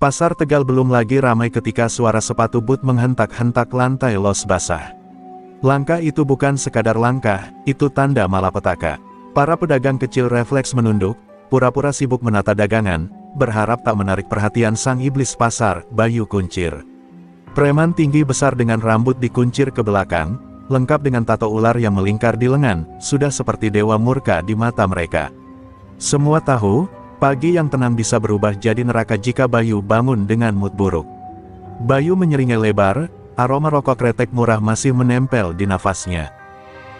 Pasar Tegal belum lagi ramai ketika suara sepatu boot menghentak-hentak lantai los basah. Langkah itu bukan sekadar langkah, itu tanda malapetaka. Para pedagang kecil refleks menunduk, pura-pura sibuk menata dagangan, berharap tak menarik perhatian sang iblis pasar, Bayu Kuncir. Preman tinggi besar dengan rambut dikuncir ke belakang, lengkap dengan tato ular yang melingkar di lengan, sudah seperti dewa murka di mata mereka. Semua tahu, pagi yang tenang bisa berubah jadi neraka jika Bayu bangun dengan mood buruk. Bayu menyeringai lebar, aroma rokok kretek murah masih menempel di nafasnya.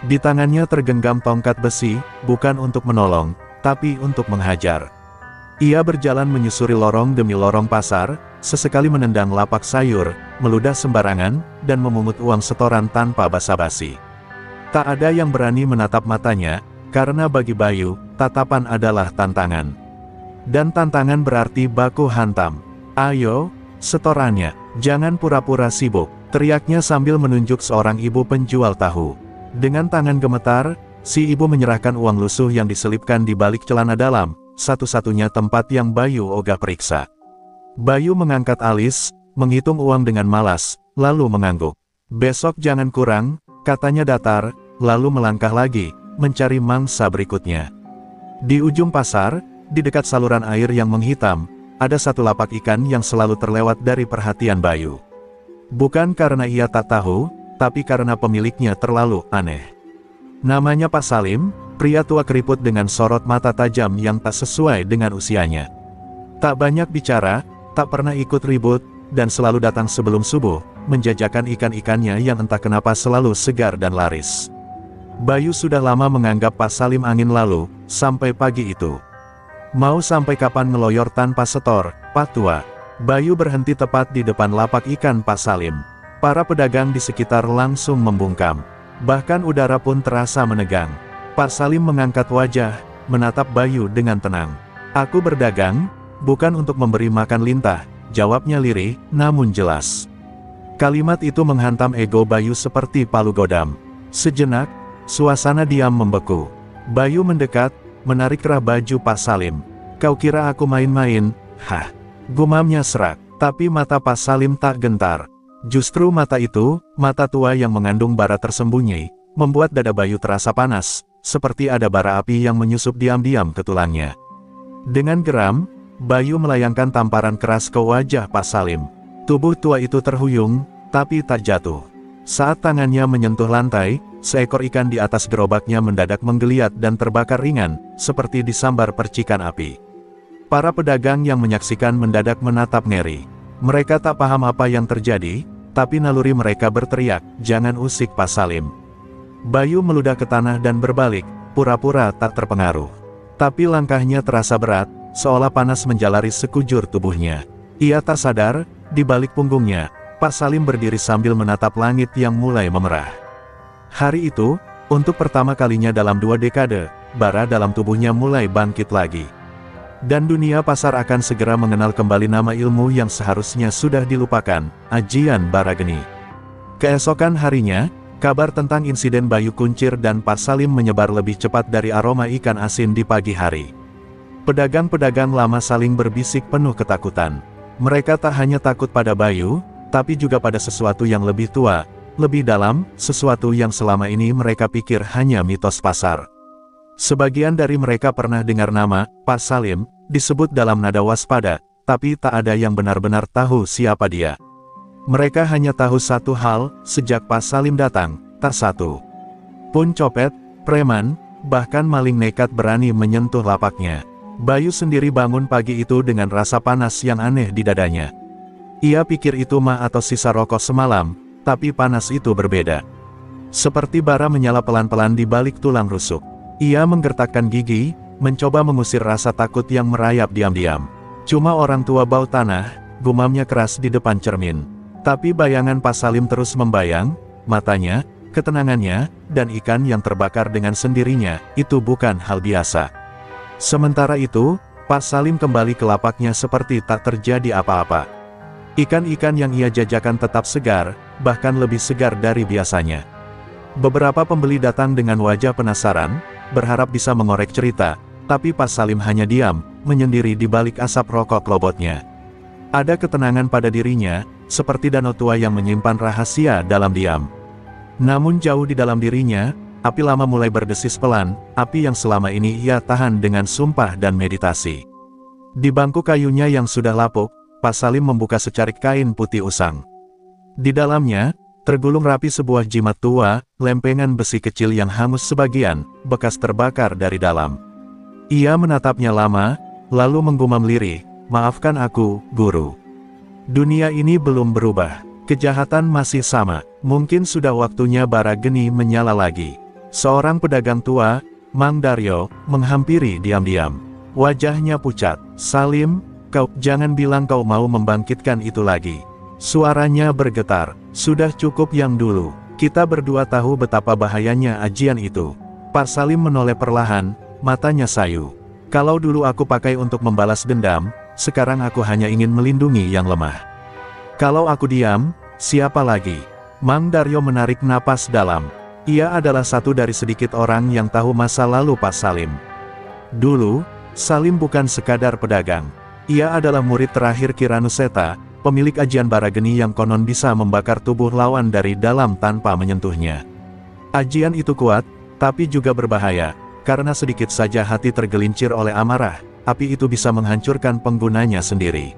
Di tangannya tergenggam tongkat besi, bukan untuk menolong, tapi untuk menghajar. Ia berjalan menyusuri lorong demi lorong pasar, sesekali menendang lapak sayur, meludah sembarangan, dan memungut uang setoran tanpa basa-basi. Tak ada yang berani menatap matanya, karena bagi Bayu, tatapan adalah tantangan. Dan tantangan berarti baku hantam. "Ayo, setorannya, jangan pura-pura sibuk," teriaknya sambil menunjuk seorang ibu penjual tahu. Dengan tangan gemetar, si ibu menyerahkan uang lusuh yang diselipkan di balik celana dalam, satu-satunya tempat yang Bayu ogah periksa. Bayu mengangkat alis, menghitung uang dengan malas, lalu mengangguk. "Besok jangan kurang," katanya datar, lalu melangkah lagi, mencari mangsa berikutnya. Di ujung pasar, di dekat saluran air yang menghitam, ada satu lapak ikan yang selalu terlewat dari perhatian Bayu. Bukan karena ia tak tahu, tapi karena pemiliknya terlalu aneh. Namanya Pak Salim, pria tua keriput dengan sorot mata tajam yang tak sesuai dengan usianya. Tak banyak bicara, tak pernah ikut ribut, dan selalu datang sebelum subuh, menjajakan ikan-ikannya yang entah kenapa selalu segar dan laris. Bayu sudah lama menganggap Pak Salim angin lalu, sampai pagi itu. Mau sampai kapan ngeloyor tanpa setor, Pak Tua? Bayu berhenti tepat di depan lapak ikan Pak Salim. Para pedagang di sekitar langsung membungkam. Bahkan udara pun terasa menegang. Pak Salim mengangkat wajah, menatap Bayu dengan tenang. "Aku berdagang, bukan untuk memberi makan lintah," jawabnya lirih, namun jelas. Kalimat itu menghantam ego Bayu seperti palu godam. Sejenak, suasana diam membeku. Bayu mendekat, menarik kerah baju Pak Salim. "Kau kira aku main-main?" "Hah," gumamnya serak. Tapi mata Pak Salim tak gentar. Justru mata itu, mata tua yang mengandung bara tersembunyi, membuat dada Bayu terasa panas, seperti ada bara api yang menyusup diam-diam ke tulangnya. Dengan geram, Bayu melayangkan tamparan keras ke wajah Pak Salim. Tubuh tua itu terhuyung, tapi tak jatuh. Saat tangannya menyentuh lantai, seekor ikan di atas gerobaknya mendadak menggeliat dan terbakar ringan, seperti disambar percikan api. Para pedagang yang menyaksikan mendadak menatap ngeri. Mereka tak paham apa yang terjadi, tapi naluri mereka berteriak, "Jangan usik Pak Salim." Bayu meludah ke tanah dan berbalik, pura-pura tak terpengaruh. Tapi langkahnya terasa berat, seolah panas menjalari sekujur tubuhnya. Ia tak sadar, di balik punggungnya, Pak Salim berdiri sambil menatap langit yang mulai memerah. Hari itu, untuk pertama kalinya dalam 2 dekade, bara dalam tubuhnya mulai bangkit lagi. Dan dunia pasar akan segera mengenal kembali nama ilmu yang seharusnya sudah dilupakan, Ajian Barageni. Keesokan harinya, kabar tentang insiden Bayu Kuncir dan Pak Salim menyebar lebih cepat dari aroma ikan asin di pagi hari. Pedagang-pedagang lama saling berbisik penuh ketakutan. Mereka tak hanya takut pada Bayu, tapi juga pada sesuatu yang lebih tua, lebih dalam, sesuatu yang selama ini mereka pikir hanya mitos pasar. Sebagian dari mereka pernah dengar nama Pak Salim disebut dalam nada waspada, tapi tak ada yang benar-benar tahu siapa dia. Mereka hanya tahu satu hal, sejak Pak Salim datang, tak satu pun copet, preman, bahkan maling nekat berani menyentuh lapaknya. Bayu sendiri bangun pagi itu dengan rasa panas yang aneh di dadanya. Ia pikir itu mah atau sisa rokok semalam, tapi panas itu berbeda. Seperti bara menyala pelan-pelan di balik tulang rusuk. Ia menggertakkan gigi, mencoba mengusir rasa takut yang merayap diam-diam. "Cuma orang tua bau tanah," gumamnya keras di depan cermin. Tapi bayangan Pak Salim terus membayang, matanya, ketenangannya, dan ikan yang terbakar dengan sendirinya, itu bukan hal biasa. Sementara itu, Pak Salim kembali ke lapaknya seperti tak terjadi apa-apa. Ikan-ikan yang ia jajakan tetap segar, bahkan lebih segar dari biasanya. Beberapa pembeli datang dengan wajah penasaran, berharap bisa mengorek cerita, tapi Pak Salim hanya diam, menyendiri di balik asap rokok lobotnya. Ada ketenangan pada dirinya, seperti danau tua yang menyimpan rahasia dalam diam. Namun jauh di dalam dirinya, api lama mulai berdesis pelan, api yang selama ini ia tahan dengan sumpah dan meditasi. Di bangku kayunya yang sudah lapuk, Pak Salim membuka secarik kain putih usang. Di dalamnya, tergulung rapi sebuah jimat tua, lempengan besi kecil yang hangus sebagian, bekas terbakar dari dalam. Ia menatapnya lama, lalu menggumam lirih, "Maafkan aku, Guru. Dunia ini belum berubah. Kejahatan masih sama. Mungkin sudah waktunya bara geni menyala lagi." Seorang pedagang tua, Mang Daryo, menghampiri diam-diam. Wajahnya pucat. "Salim, kau jangan bilang kau mau membangkitkan itu lagi." Suaranya bergetar. "Sudah cukup yang dulu. Kita berdua tahu betapa bahayanya ajian itu." Pak Salim menoleh perlahan, matanya sayu. "Kalau dulu aku pakai untuk membalas dendam, sekarang aku hanya ingin melindungi yang lemah. Kalau aku diam, siapa lagi?" Mang Daryo menarik napas dalam. Ia adalah satu dari sedikit orang yang tahu masa lalu Pak Salim. Dulu, Salim bukan sekadar pedagang. Ia adalah murid terakhir Kiranuseta, pemilik ajian bara geni yang konon bisa membakar tubuh lawan dari dalam tanpa menyentuhnya. Ajian itu kuat, tapi juga berbahaya, karena sedikit saja hati tergelincir oleh amarah, api itu bisa menghancurkan penggunanya sendiri.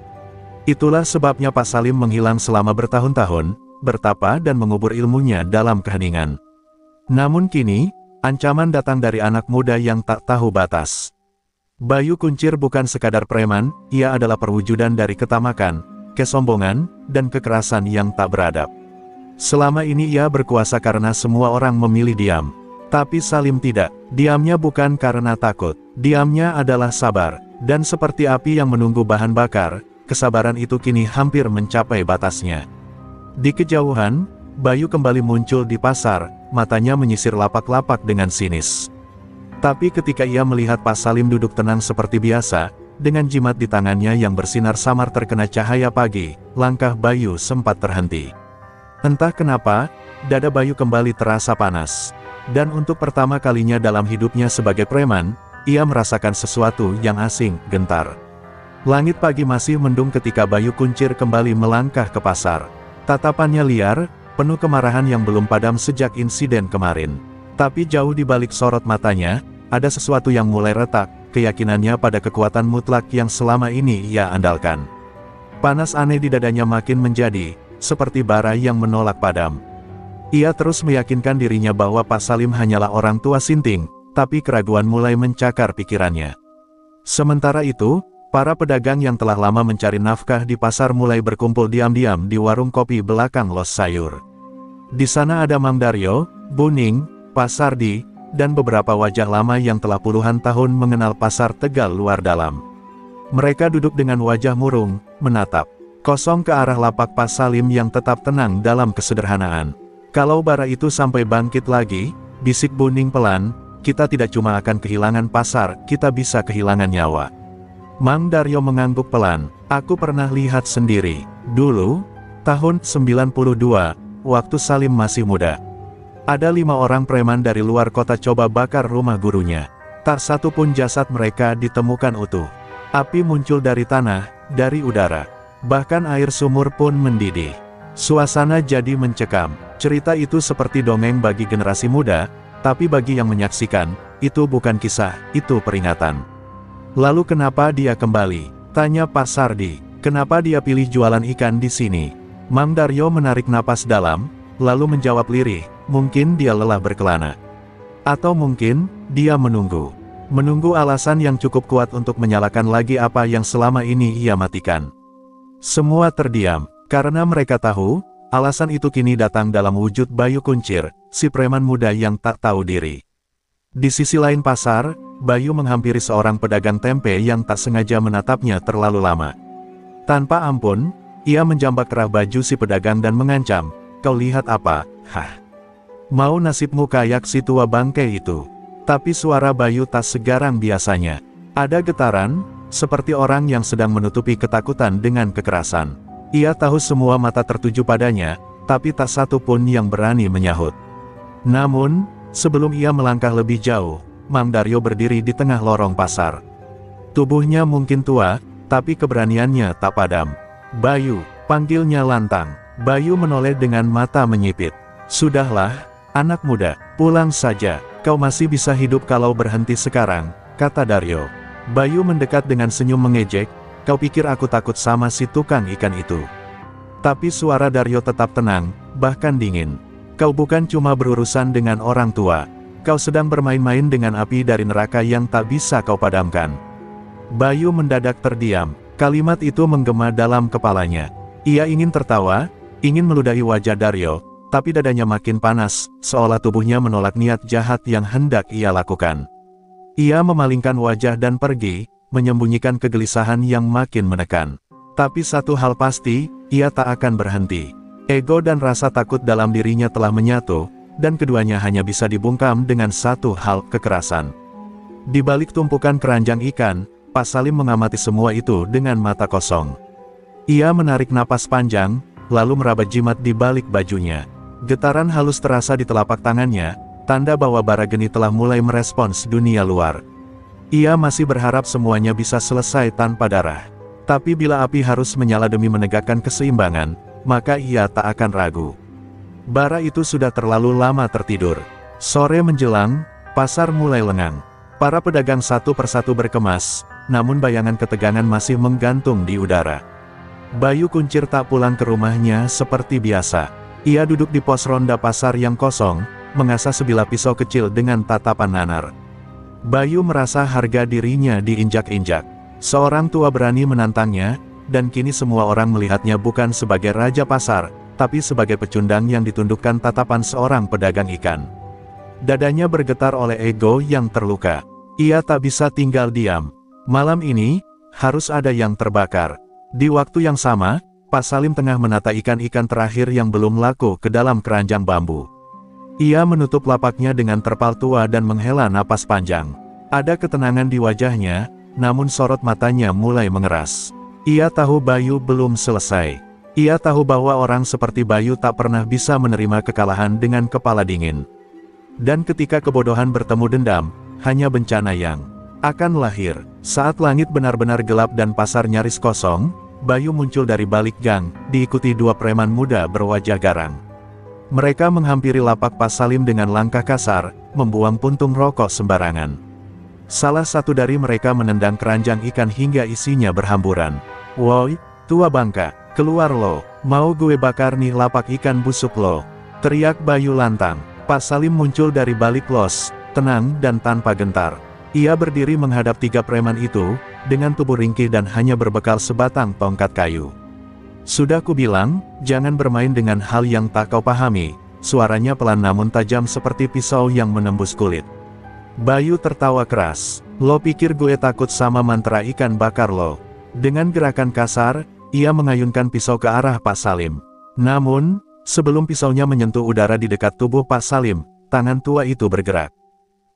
Itulah sebabnya Pak Salim menghilang selama bertahun-tahun, bertapa dan mengubur ilmunya dalam keheningan. Namun kini, ancaman datang dari anak muda yang tak tahu batas. Bayu Kuncir bukan sekadar preman, ia adalah perwujudan dari ketamakan, kesombongan, dan kekerasan yang tak beradab. Selama ini ia berkuasa karena semua orang memilih diam. Tapi Salim tidak. Diamnya bukan karena takut. Diamnya adalah sabar. Dan seperti api yang menunggu bahan bakar, kesabaran itu kini hampir mencapai batasnya. Di kejauhan, Bayu kembali muncul di pasar, matanya menyisir lapak-lapak dengan sinis. Tapi ketika ia melihat Pak Salim duduk tenang seperti biasa, dengan jimat di tangannya yang bersinar samar terkena cahaya pagi, langkah Bayu sempat terhenti. Entah kenapa, dada Bayu kembali terasa panas. Dan untuk pertama kalinya dalam hidupnya sebagai preman, ia merasakan sesuatu yang asing, gentar. Langit pagi masih mendung ketika Bayu Kuncir kembali melangkah ke pasar. Tatapannya liar, penuh kemarahan yang belum padam sejak insiden kemarin. Tapi jauh di balik sorot matanya, ada sesuatu yang mulai retak, keyakinannya pada kekuatan mutlak yang selama ini ia andalkan. Panas aneh di dadanya makin menjadi, seperti bara yang menolak padam. Ia terus meyakinkan dirinya bahwa Pak Salim hanyalah orang tua sinting, tapi keraguan mulai mencakar pikirannya. Sementara itu, para pedagang yang telah lama mencari nafkah di pasar mulai berkumpul diam-diam di warung kopi belakang los sayur. Di sana ada Mang Daryo, Buning, Pak Sardi, dan beberapa wajah lama yang telah puluhan tahun mengenal pasar Tegal luar dalam. Mereka duduk dengan wajah murung, menatap kosong ke arah lapak Pak Salim yang tetap tenang dalam kesederhanaan. "Kalau bara itu sampai bangkit lagi," bisik Buning pelan, "kita tidak cuma akan kehilangan pasar, kita bisa kehilangan nyawa." Mang Daryo mengangguk pelan. "Aku pernah lihat sendiri. Dulu, tahun 92, waktu Salim masih muda. Ada 5 orang preman dari luar kota coba bakar rumah gurunya. Tak satu pun jasad mereka ditemukan utuh. Api muncul dari tanah, dari udara. Bahkan air sumur pun mendidih. Suasana jadi mencekam. Cerita itu seperti dongeng bagi generasi muda, tapi bagi yang menyaksikan, itu bukan kisah, itu peringatan." "Lalu kenapa dia kembali?" tanya Pak Sardi. "Kenapa dia pilih jualan ikan di sini?" Mang Daryo menarik napas dalam, lalu menjawab lirih, "Mungkin dia lelah berkelana. Atau mungkin, dia menunggu. Menunggu alasan yang cukup kuat untuk menyalakan lagi apa yang selama ini ia matikan." Semua terdiam, karena mereka tahu, alasan itu kini datang dalam wujud Bayu Kuncir, si preman muda yang tak tahu diri. Di sisi lain pasar, Bayu menghampiri seorang pedagang tempe yang tak sengaja menatapnya terlalu lama. Tanpa ampun, ia menjambak kerah baju si pedagang dan mengancam, "Kau lihat apa? Hah? Mau nasibmu kayak si tua bangkai itu?" Tapi suara Bayu tak segarang biasanya. Ada getaran, seperti orang yang sedang menutupi ketakutan dengan kekerasan. Ia tahu semua mata tertuju padanya, tapi tak satu pun yang berani menyahut. Namun, sebelum ia melangkah lebih jauh, Mang Daryo berdiri di tengah lorong pasar. Tubuhnya mungkin tua, tapi keberaniannya tak padam. Bayu, panggilnya lantang. Bayu menoleh dengan mata menyipit. Sudahlah, anak muda, pulang saja. Kau masih bisa hidup kalau berhenti sekarang, kata Daryo. Bayu mendekat dengan senyum mengejek. Kau pikir aku takut sama si tukang ikan itu? Tapi suara Daryo tetap tenang, bahkan dingin. Kau bukan cuma berurusan dengan orang tua. Kau sedang bermain-main dengan api dari neraka yang tak bisa kau padamkan. Bayu mendadak terdiam. Kalimat itu menggema dalam kepalanya. Ia ingin tertawa, ingin meludahi wajah Daryo, tapi dadanya makin panas, seolah tubuhnya menolak niat jahat yang hendak ia lakukan. Ia memalingkan wajah dan pergi, menyembunyikan kegelisahan yang makin menekan. Tapi satu hal pasti, ia tak akan berhenti. Ego dan rasa takut dalam dirinya telah menyatu, dan keduanya hanya bisa dibungkam dengan satu hal, kekerasan. Di balik tumpukan keranjang ikan, Pak Salim mengamati semua itu dengan mata kosong. Ia menarik napas panjang, lalu meraba jimat di balik bajunya. Getaran halus terasa di telapak tangannya, tanda bahwa bara geni telah mulai merespons dunia luar. Ia masih berharap semuanya bisa selesai tanpa darah. Tapi bila api harus menyala demi menegakkan keseimbangan, maka ia tak akan ragu. Bara itu sudah terlalu lama tertidur. Sore menjelang, pasar mulai lengang. Para pedagang satu persatu berkemas, namun bayangan ketegangan masih menggantung di udara. Bayu Kuncir tak pulang ke rumahnya seperti biasa. Ia duduk di pos ronda pasar yang kosong, mengasah sebilah pisau kecil dengan tatapan nanar. Bayu merasa harga dirinya diinjak-injak. Seorang tua berani menantangnya, dan kini semua orang melihatnya bukan sebagai raja pasar, tapi sebagai pecundang yang ditundukkan tatapan seorang pedagang ikan. Dadanya bergetar oleh ego yang terluka. Ia tak bisa tinggal diam. Malam ini, harus ada yang terbakar. Di waktu yang sama, Pak Salim tengah menata ikan-ikan terakhir yang belum laku ke dalam keranjang bambu. Ia menutup lapaknya dengan terpal tua dan menghela napas panjang. Ada ketenangan di wajahnya, namun sorot matanya mulai mengeras. Ia tahu Bayu belum selesai. Ia tahu bahwa orang seperti Bayu tak pernah bisa menerima kekalahan dengan kepala dingin. Dan ketika kebodohan bertemu dendam, hanya bencana yang akan lahir. Saat langit benar-benar gelap dan pasar nyaris kosong, Bayu muncul dari balik gang, diikuti dua preman muda berwajah garang. Mereka menghampiri lapak Pak Salim dengan langkah kasar, membuang puntung rokok sembarangan. Salah satu dari mereka menendang keranjang ikan hingga isinya berhamburan. "Woi, tua bangka, keluar lo, mau gue bakar nih lapak ikan busuk lo," teriak Bayu lantang. Pak Salim muncul dari balik los, tenang dan tanpa gentar. Ia berdiri menghadap tiga preman itu, dengan tubuh ringkih dan hanya berbekal sebatang tongkat kayu. "Sudah kubilang, jangan bermain dengan hal yang tak kau pahami," suaranya pelan namun tajam seperti pisau yang menembus kulit. Bayu tertawa keras. "Lo pikir gue takut sama mantra ikan bakar lo?" Dengan gerakan kasar, ia mengayunkan pisau ke arah Pak Salim. Namun, sebelum pisaunya menyentuh udara di dekat tubuh Pak Salim, tangan tua itu bergerak.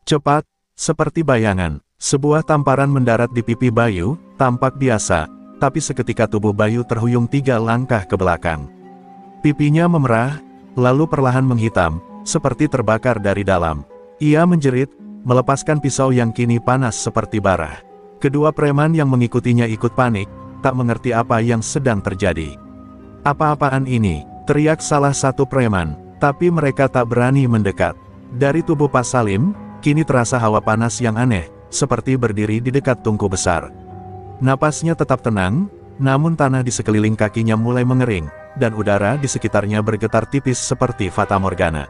Cepat, seperti bayangan, sebuah tamparan mendarat di pipi Bayu, tampak biasa, tapi seketika tubuh Bayu terhuyung 3 langkah ke belakang. Pipinya memerah, lalu perlahan menghitam, seperti terbakar dari dalam. Ia menjerit, melepaskan pisau yang kini panas seperti bara. Kedua preman yang mengikutinya ikut panik, tak mengerti apa yang sedang terjadi. "Apa-apaan ini?" teriak salah satu preman, tapi mereka tak berani mendekat. Dari tubuh Pak Salim, kini terasa hawa panas yang aneh, seperti berdiri di dekat tungku besar. Napasnya tetap tenang, namun tanah di sekeliling kakinya mulai mengering, dan udara di sekitarnya bergetar tipis seperti fatamorgana.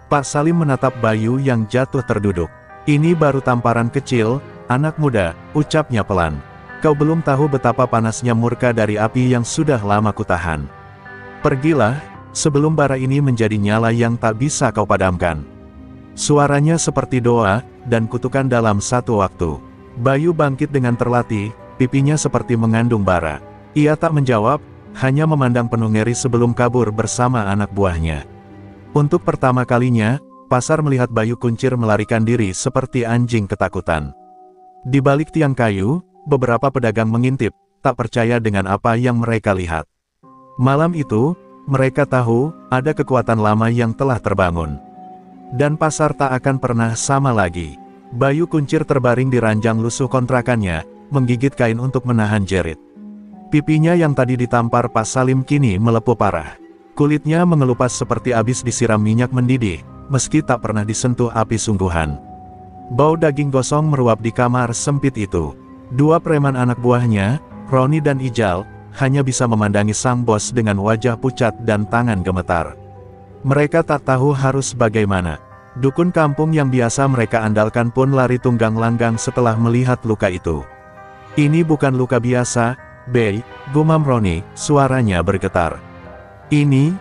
Pak Salim menatap Bayu yang jatuh terduduk. "Ini baru tamparan kecil, anak muda," ucapnya pelan. "Kau belum tahu betapa panasnya murka dari api yang sudah lama kutahan. Pergilah, sebelum bara ini menjadi nyala yang tak bisa kau padamkan." Suaranya seperti doa, dan kutukan dalam satu waktu. Bayu bangkit dengan terlatih, pipinya seperti mengandung bara. Ia tak menjawab, hanya memandang penuh ngeri sebelum kabur bersama anak buahnya. Untuk pertama kalinya, pasar melihat Bayu Kuncir melarikan diri seperti anjing ketakutan. Di balik tiang kayu, beberapa pedagang mengintip, tak percaya dengan apa yang mereka lihat. Malam itu, mereka tahu, ada kekuatan lama yang telah terbangun. Dan pasar tak akan pernah sama lagi. Bayu Kuncir terbaring di ranjang lusuh kontrakannya, menggigit kain untuk menahan jerit. Pipinya yang tadi ditampar Pak Salim kini melepuh parah. Kulitnya mengelupas seperti habis disiram minyak mendidih, meski tak pernah disentuh api sungguhan. Bau daging gosong meruap di kamar sempit itu. Dua preman anak buahnya, Roni dan Ijal, hanya bisa memandangi sang bos dengan wajah pucat dan tangan gemetar. Mereka tak tahu harus bagaimana. Dukun kampung yang biasa mereka andalkan pun lari tunggang langgang setelah melihat luka itu. Ini bukan luka biasa, Bey, gumam Roni, suaranya bergetar. Ini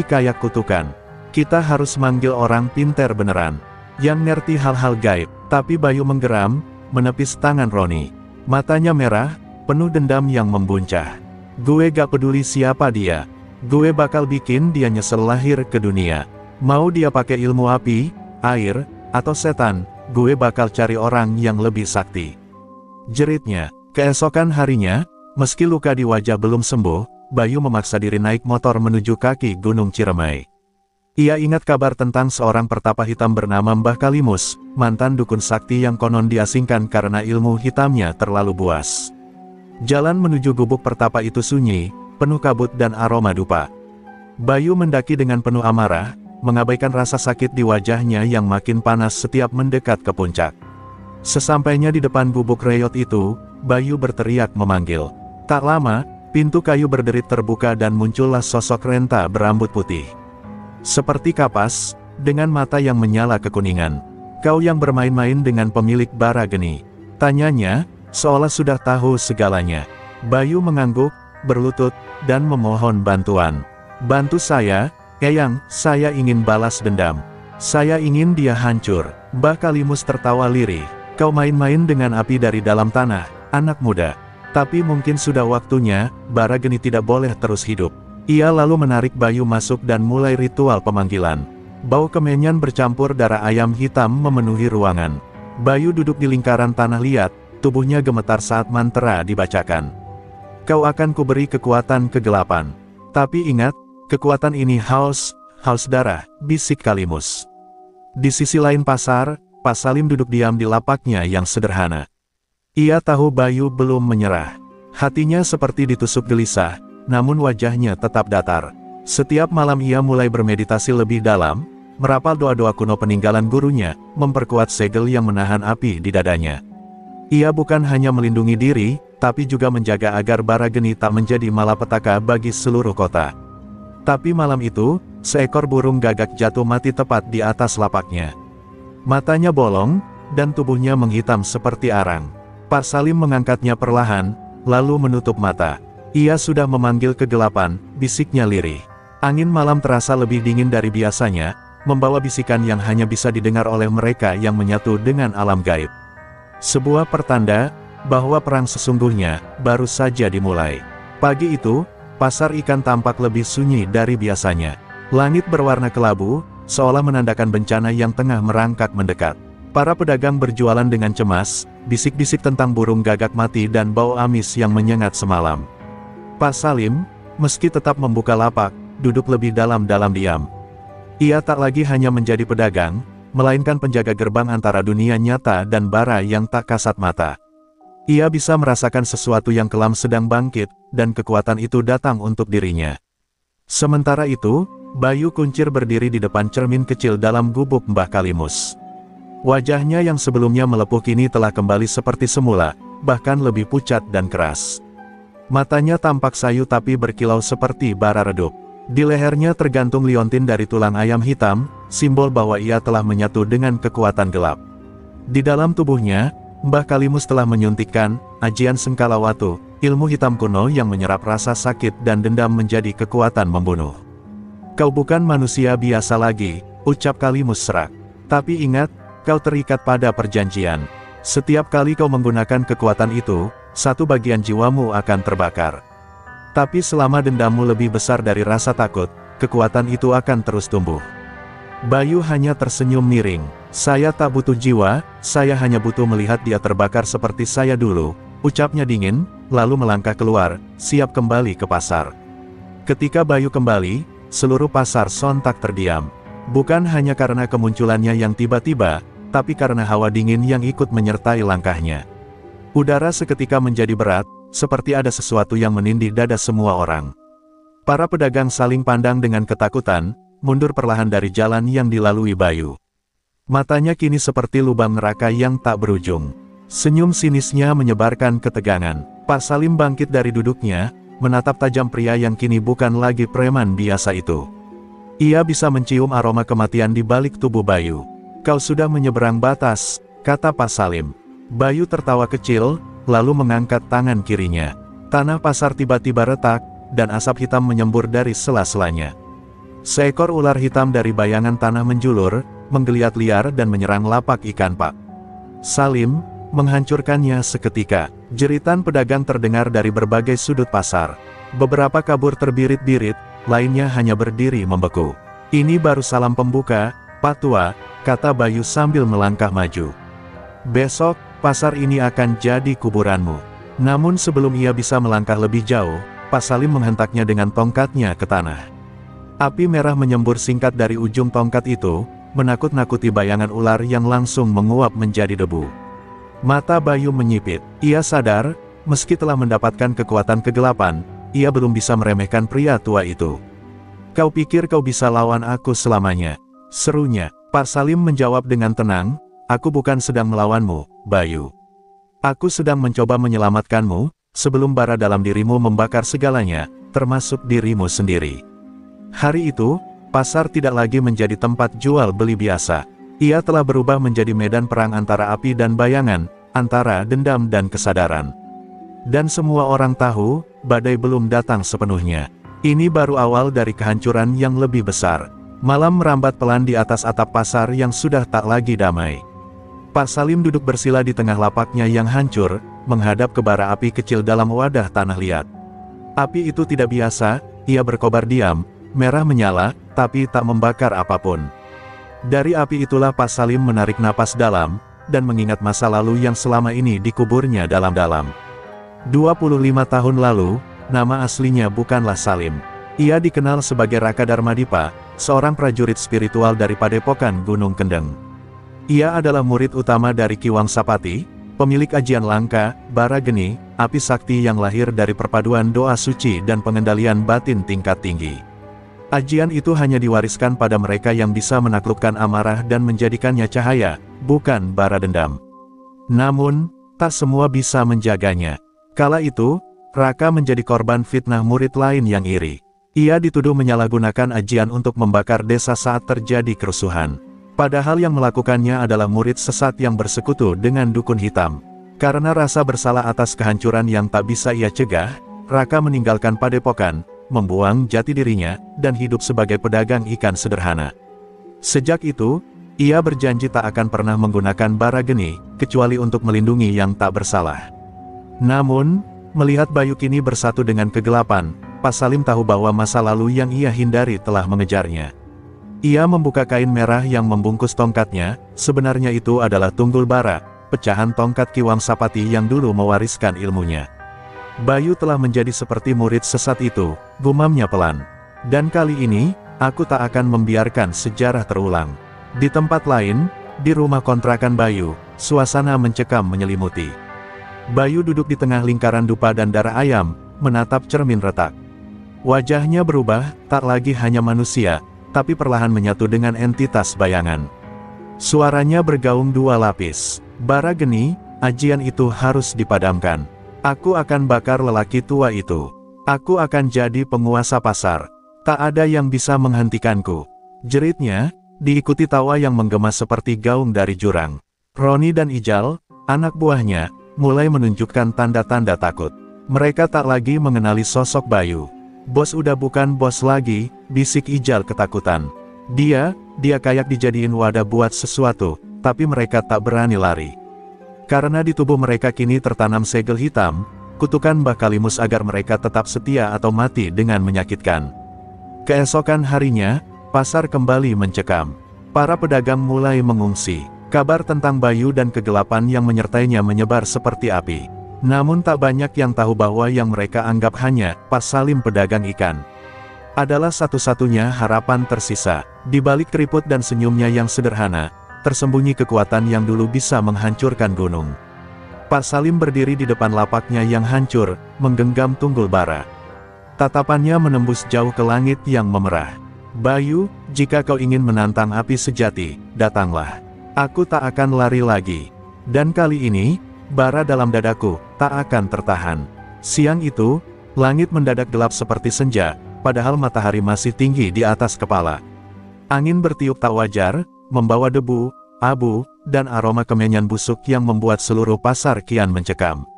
kayak kutukan. Kita harus manggil orang pinter beneran, yang ngerti hal-hal gaib. Tapi Bayu menggeram, menepis tangan Roni. Matanya merah, penuh dendam yang membuncah. Gue gak peduli siapa dia. Gue bakal bikin dia nyesel lahir ke dunia. Mau dia pakai ilmu api, air, atau setan, gue bakal cari orang yang lebih sakti. Jeritnya. Keesokan harinya, meski luka di wajah belum sembuh, Bayu memaksa diri naik motor menuju kaki Gunung Ciremai. Ia ingat kabar tentang seorang pertapa hitam bernama Mbah Kalimus, mantan dukun sakti yang konon diasingkan karena ilmu hitamnya terlalu buas. Jalan menuju gubuk pertapa itu sunyi, penuh kabut dan aroma dupa. Bayu mendaki dengan penuh amarah, mengabaikan rasa sakit di wajahnya yang makin panas setiap mendekat ke puncak. Sesampainya di depan gubuk reyot itu, Bayu berteriak memanggil. Tak lama, pintu kayu berderit terbuka dan muncullah sosok renta berambut putih. Seperti kapas, dengan mata yang menyala kekuningan. Kau yang bermain-main dengan pemilik bara geni? Tanyanya, seolah sudah tahu segalanya. Bayu mengangguk, berlutut, dan memohon bantuan. Bantu saya, Eyang, saya ingin balas dendam. Saya ingin dia hancur. Mbah Kalimus tertawa lirih. Kau main-main dengan api dari dalam tanah, anak muda. Tapi mungkin sudah waktunya, bara geni tidak boleh terus hidup. Ia lalu menarik Bayu masuk dan mulai ritual pemanggilan. Bau kemenyan bercampur darah ayam hitam memenuhi ruangan. Bayu duduk di lingkaran tanah liat, tubuhnya gemetar saat mantra dibacakan. Kau akan kuberi kekuatan kegelapan. Tapi ingat, kekuatan ini haus darah, bisik Kalimus. Di sisi lain pasar, Pak Salim duduk diam di lapaknya yang sederhana. Ia tahu Bayu belum menyerah. Hatinya seperti ditusuk gelisah, namun wajahnya tetap datar. Setiap malam ia mulai bermeditasi lebih dalam, merapal doa-doa kuno peninggalan gurunya, memperkuat segel yang menahan api di dadanya. Ia bukan hanya melindungi diri, tapi juga menjaga agar bara geni tak menjadi malapetaka bagi seluruh kota. Tapi malam itu, seekor burung gagak jatuh mati tepat di atas lapaknya. Matanya bolong, dan tubuhnya menghitam seperti arang. Pak Salim mengangkatnya perlahan, lalu menutup mata. Ia sudah memanggil kegelapan, bisiknya lirih. Angin malam terasa lebih dingin dari biasanya, membawa bisikan yang hanya bisa didengar oleh mereka yang menyatu dengan alam gaib. Sebuah pertanda, bahwa perang sesungguhnya, baru saja dimulai. Pagi itu, pasar ikan tampak lebih sunyi dari biasanya. Langit berwarna kelabu, seolah menandakan bencana yang tengah merangkak mendekat. Para pedagang berjualan dengan cemas, bisik-bisik tentang burung gagak mati dan bau amis yang menyengat semalam. Pak Salim, meski tetap membuka lapak, duduk lebih dalam-dalam diam. Ia tak lagi hanya menjadi pedagang, melainkan penjaga gerbang antara dunia nyata dan bara yang tak kasat mata. Ia bisa merasakan sesuatu yang kelam sedang bangkit, dan kekuatan itu datang untuk dirinya. Sementara itu, Bayu Kuncir berdiri di depan cermin kecil dalam gubuk Mbah Kalimus. Wajahnya yang sebelumnya melepuh kini telah kembali seperti semula, bahkan lebih pucat dan keras. Matanya tampak sayu tapi berkilau seperti bara redup. Di lehernya tergantung liontin dari tulang ayam hitam, simbol bahwa ia telah menyatu dengan kekuatan gelap. Di dalam tubuhnya, Mbah Kalimus telah menyuntikkan ajian Sengkalawatu, ilmu hitam kuno yang menyerap rasa sakit dan dendam menjadi kekuatan membunuh. Kau bukan manusia biasa lagi, ucap Kalimus serak. Tapi ingat, kau terikat pada perjanjian. Setiap kali kau menggunakan kekuatan itu, satu bagian jiwamu akan terbakar. Tapi selama dendammu lebih besar dari rasa takut, kekuatan itu akan terus tumbuh. Bayu hanya tersenyum miring. Saya tak butuh jiwa, saya hanya butuh melihat dia terbakar seperti saya dulu, ucapnya dingin, lalu melangkah keluar, siap kembali ke pasar. Ketika Bayu kembali, seluruh pasar sontak terdiam. Bukan hanya karena kemunculannya yang tiba-tiba, tapi karena hawa dingin yang ikut menyertai langkahnya. Udara seketika menjadi berat, seperti ada sesuatu yang menindih dada semua orang. Para pedagang saling pandang dengan ketakutan, mundur perlahan dari jalan yang dilalui Bayu. Matanya kini seperti lubang neraka yang tak berujung. Senyum sinisnya menyebarkan ketegangan. Pak Salim bangkit dari duduknya, menatap tajam pria yang kini bukan lagi preman biasa itu. Ia bisa mencium aroma kematian di balik tubuh Bayu. "Kau sudah menyeberang batas," kata Pak Salim. Bayu tertawa kecil, lalu mengangkat tangan kirinya. Tanah pasar tiba-tiba retak, dan asap hitam menyembur dari sela-selanya. Seekor ular hitam dari bayangan tanah menjulur, menggeliat liar dan menyerang lapak ikan Pak Salim, menghancurkannya seketika. Jeritan pedagang terdengar dari berbagai sudut pasar. Beberapa kabur terbirit-birit, lainnya hanya berdiri membeku. "Ini baru salam pembuka, Pak Tua," kata Bayu sambil melangkah maju. "Besok, pasar ini akan jadi kuburanmu." Namun sebelum ia bisa melangkah lebih jauh, Pak Salim menghentaknya dengan tongkatnya ke tanah. Api merah menyembur singkat dari ujung tongkat itu, menakut-nakuti bayangan ular yang langsung menguap menjadi debu. Mata Bayu menyipit. Ia sadar, meski telah mendapatkan kekuatan kegelapan, ia belum bisa meremehkan pria tua itu. "Kau pikir kau bisa lawan aku selamanya?" serunya. Pak Salim menjawab dengan tenang, "Aku bukan sedang melawanmu, Bayu. Aku sedang mencoba menyelamatkanmu, sebelum bara dalam dirimu membakar segalanya, termasuk dirimu sendiri." Hari itu, pasar tidak lagi menjadi tempat jual beli biasa. Ia telah berubah menjadi medan perang antara api dan bayangan, antara dendam dan kesadaran. Dan semua orang tahu, badai belum datang sepenuhnya. Ini baru awal dari kehancuran yang lebih besar. Malam merambat pelan di atas atap pasar yang sudah tak lagi damai. Pak Salim duduk bersila di tengah lapaknya yang hancur, menghadap ke bara api kecil dalam wadah tanah liat. Api itu tidak biasa, ia berkobar diam, merah menyala, tapi tak membakar apapun. Dari api itulah Pak Salim menarik napas dalam, dan mengingat masa lalu yang selama ini dikuburnya dalam-dalam. 25 tahun lalu, nama aslinya bukanlah Salim. Ia dikenal sebagai Raka Darmadipa, seorang prajurit spiritual dari Padepokan Gunung Kendeng. Ia adalah murid utama dari Ki Wangsapati, pemilik ajian langka, bara geni, api sakti yang lahir dari perpaduan doa suci dan pengendalian batin tingkat tinggi. Ajian itu hanya diwariskan pada mereka yang bisa menaklukkan amarah dan menjadikannya cahaya, bukan bara dendam. Namun, tak semua bisa menjaganya. Kala itu, Raka menjadi korban fitnah murid lain yang iri. Ia dituduh menyalahgunakan ajian untuk membakar desa saat terjadi kerusuhan. Padahal yang melakukannya adalah murid sesat yang bersekutu dengan dukun hitam. Karena rasa bersalah atas kehancuran yang tak bisa ia cegah, Raka meninggalkan padepokan, membuang jati dirinya, dan hidup sebagai pedagang ikan sederhana. Sejak itu, ia berjanji tak akan pernah menggunakan bara geni, kecuali untuk melindungi yang tak bersalah. Namun, melihat Bayu kini bersatu dengan kegelapan, Pak Salim tahu bahwa masa lalu yang ia hindari telah mengejarnya. Ia membuka kain merah yang membungkus tongkatnya, sebenarnya itu adalah tunggul bara, pecahan tongkat Ki Wangsapati yang dulu mewariskan ilmunya. Bayu telah menjadi seperti murid sesat itu, gumamnya pelan. Dan kali ini, aku tak akan membiarkan sejarah terulang. Di tempat lain, di rumah kontrakan Bayu, suasana mencekam menyelimuti. Bayu duduk di tengah lingkaran dupa dan darah ayam, menatap cermin retak. Wajahnya berubah, tak lagi hanya manusia, tapi perlahan menyatu dengan entitas bayangan. Suaranya bergaung dua lapis. "Bara geni, ajian itu harus dipadamkan. Aku akan bakar lelaki tua itu. Aku akan jadi penguasa pasar. Tak ada yang bisa menghentikanku." Jeritnya, diikuti tawa yang menggema seperti gaung dari jurang. Roni dan Ijal, anak buahnya, mulai menunjukkan tanda-tanda takut. Mereka tak lagi mengenali sosok Bayu. "Bos udah bukan bos lagi," bisik Ijal ketakutan. Dia kayak dijadiin wadah buat sesuatu, tapi mereka tak berani lari. Karena di tubuh mereka kini tertanam segel hitam, kutukan Mbah Kalimus agar mereka tetap setia atau mati dengan menyakitkan. Keesokan harinya, pasar kembali mencekam. Para pedagang mulai mengungsi. Kabar tentang Bayu dan kegelapan yang menyertainya menyebar seperti api. Namun tak banyak yang tahu bahwa yang mereka anggap hanya Pak Salim pedagang ikan adalah satu-satunya harapan tersisa. Di balik keriput dan senyumnya yang sederhana, tersembunyi kekuatan yang dulu bisa menghancurkan gunung. Pak Salim berdiri di depan lapaknya yang hancur, menggenggam tunggul bara. Tatapannya menembus jauh ke langit yang memerah. "Bayu, jika kau ingin menantang api sejati, datanglah. Aku tak akan lari lagi. Dan kali ini, bara dalam dadaku tak akan tertahan." Siang itu, langit mendadak gelap seperti senja, padahal matahari masih tinggi di atas kepala. Angin bertiup tak wajar, membawa debu, abu, dan aroma kemenyan busuk yang membuat seluruh pasar kian mencekam.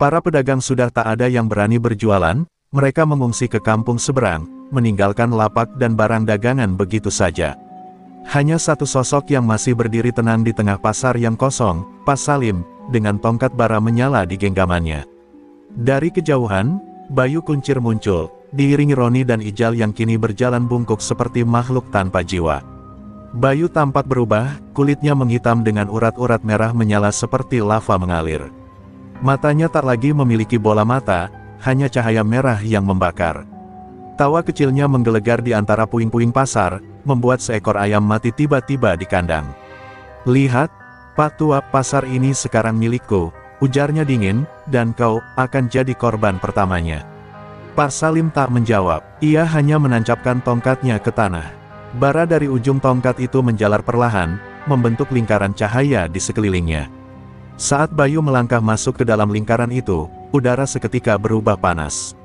Para pedagang sudah tak ada yang berani berjualan, mereka mengungsi ke kampung seberang, meninggalkan lapak dan barang dagangan begitu saja. Hanya satu sosok yang masih berdiri tenang di tengah pasar yang kosong, Pak Salim, dengan tongkat bara menyala di genggamannya. Dari kejauhan, Bayu Kuncir muncul, diiringi Roni dan Ijal yang kini berjalan bungkuk seperti makhluk tanpa jiwa. Bayu tampak berubah, kulitnya menghitam dengan urat-urat merah menyala seperti lava mengalir. Matanya tak lagi memiliki bola mata, hanya cahaya merah yang membakar. Tawa kecilnya menggelegar di antara puing-puing pasar, membuat seekor ayam mati tiba-tiba di kandang. "Lihat, Pak Tua, pasar ini sekarang milikku," ujarnya dingin, "dan kau akan jadi korban pertamanya." Pak Salim tak menjawab, ia hanya menancapkan tongkatnya ke tanah. Bara dari ujung tongkat itu menjalar perlahan, membentuk lingkaran cahaya di sekelilingnya. Saat Bayu melangkah masuk ke dalam lingkaran itu, udara seketika berubah panas.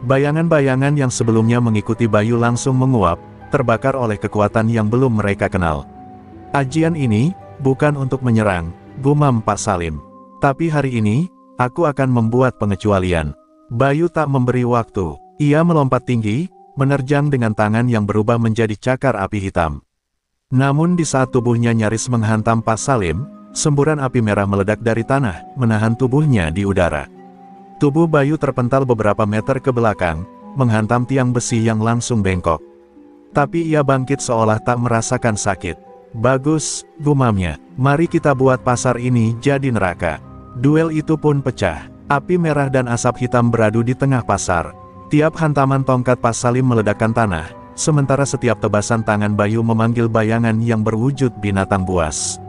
Bayangan-bayangan yang sebelumnya mengikuti Bayu langsung menguap, terbakar oleh kekuatan yang belum mereka kenal. "Ajian ini, bukan untuk menyerang," gumam Pak Salim. "Tapi hari ini, aku akan membuat pengecualian." Bayu tak memberi waktu. Ia melompat tinggi, menerjang dengan tangan yang berubah menjadi cakar api hitam. Namun di saat tubuhnya nyaris menghantam Pak Salim, semburan api merah meledak dari tanah, menahan tubuhnya di udara. Tubuh Bayu terpental beberapa meter ke belakang, menghantam tiang besi yang langsung bengkok. Tapi ia bangkit seolah tak merasakan sakit. "Bagus," gumamnya, "mari kita buat pasar ini jadi neraka." Duel itu pun pecah. Api merah dan asap hitam beradu di tengah pasar. Tiap hantaman tongkat Pak Salim meledakkan tanah, sementara setiap tebasan tangan Bayu memanggil bayangan yang berwujud binatang buas.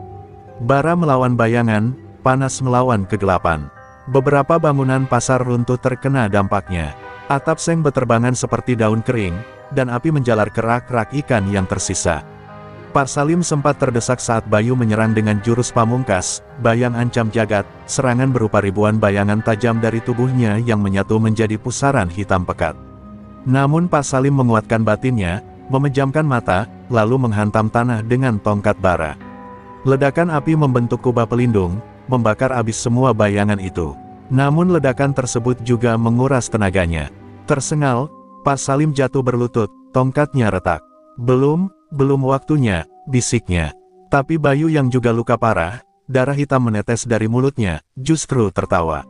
Bara melawan bayangan, panas melawan kegelapan. Beberapa bangunan pasar runtuh terkena dampaknya. Atap seng beterbangan seperti daun kering, dan api menjalar ke rak-rak ikan yang tersisa. Pak Salim sempat terdesak saat Bayu menyerang dengan jurus pamungkas, bayang ancam jagat, serangan berupa ribuan bayangan tajam dari tubuhnya yang menyatu menjadi pusaran hitam pekat. Namun Pak Salim menguatkan batinnya, memejamkan mata, lalu menghantam tanah dengan tongkat bara. Ledakan api membentuk kubah pelindung, membakar habis semua bayangan itu. Namun ledakan tersebut juga menguras tenaganya. Tersengal, Pak Salim jatuh berlutut, tongkatnya retak. Belum waktunya, bisiknya. Tapi Bayu yang juga luka parah, darah hitam menetes dari mulutnya, justru tertawa.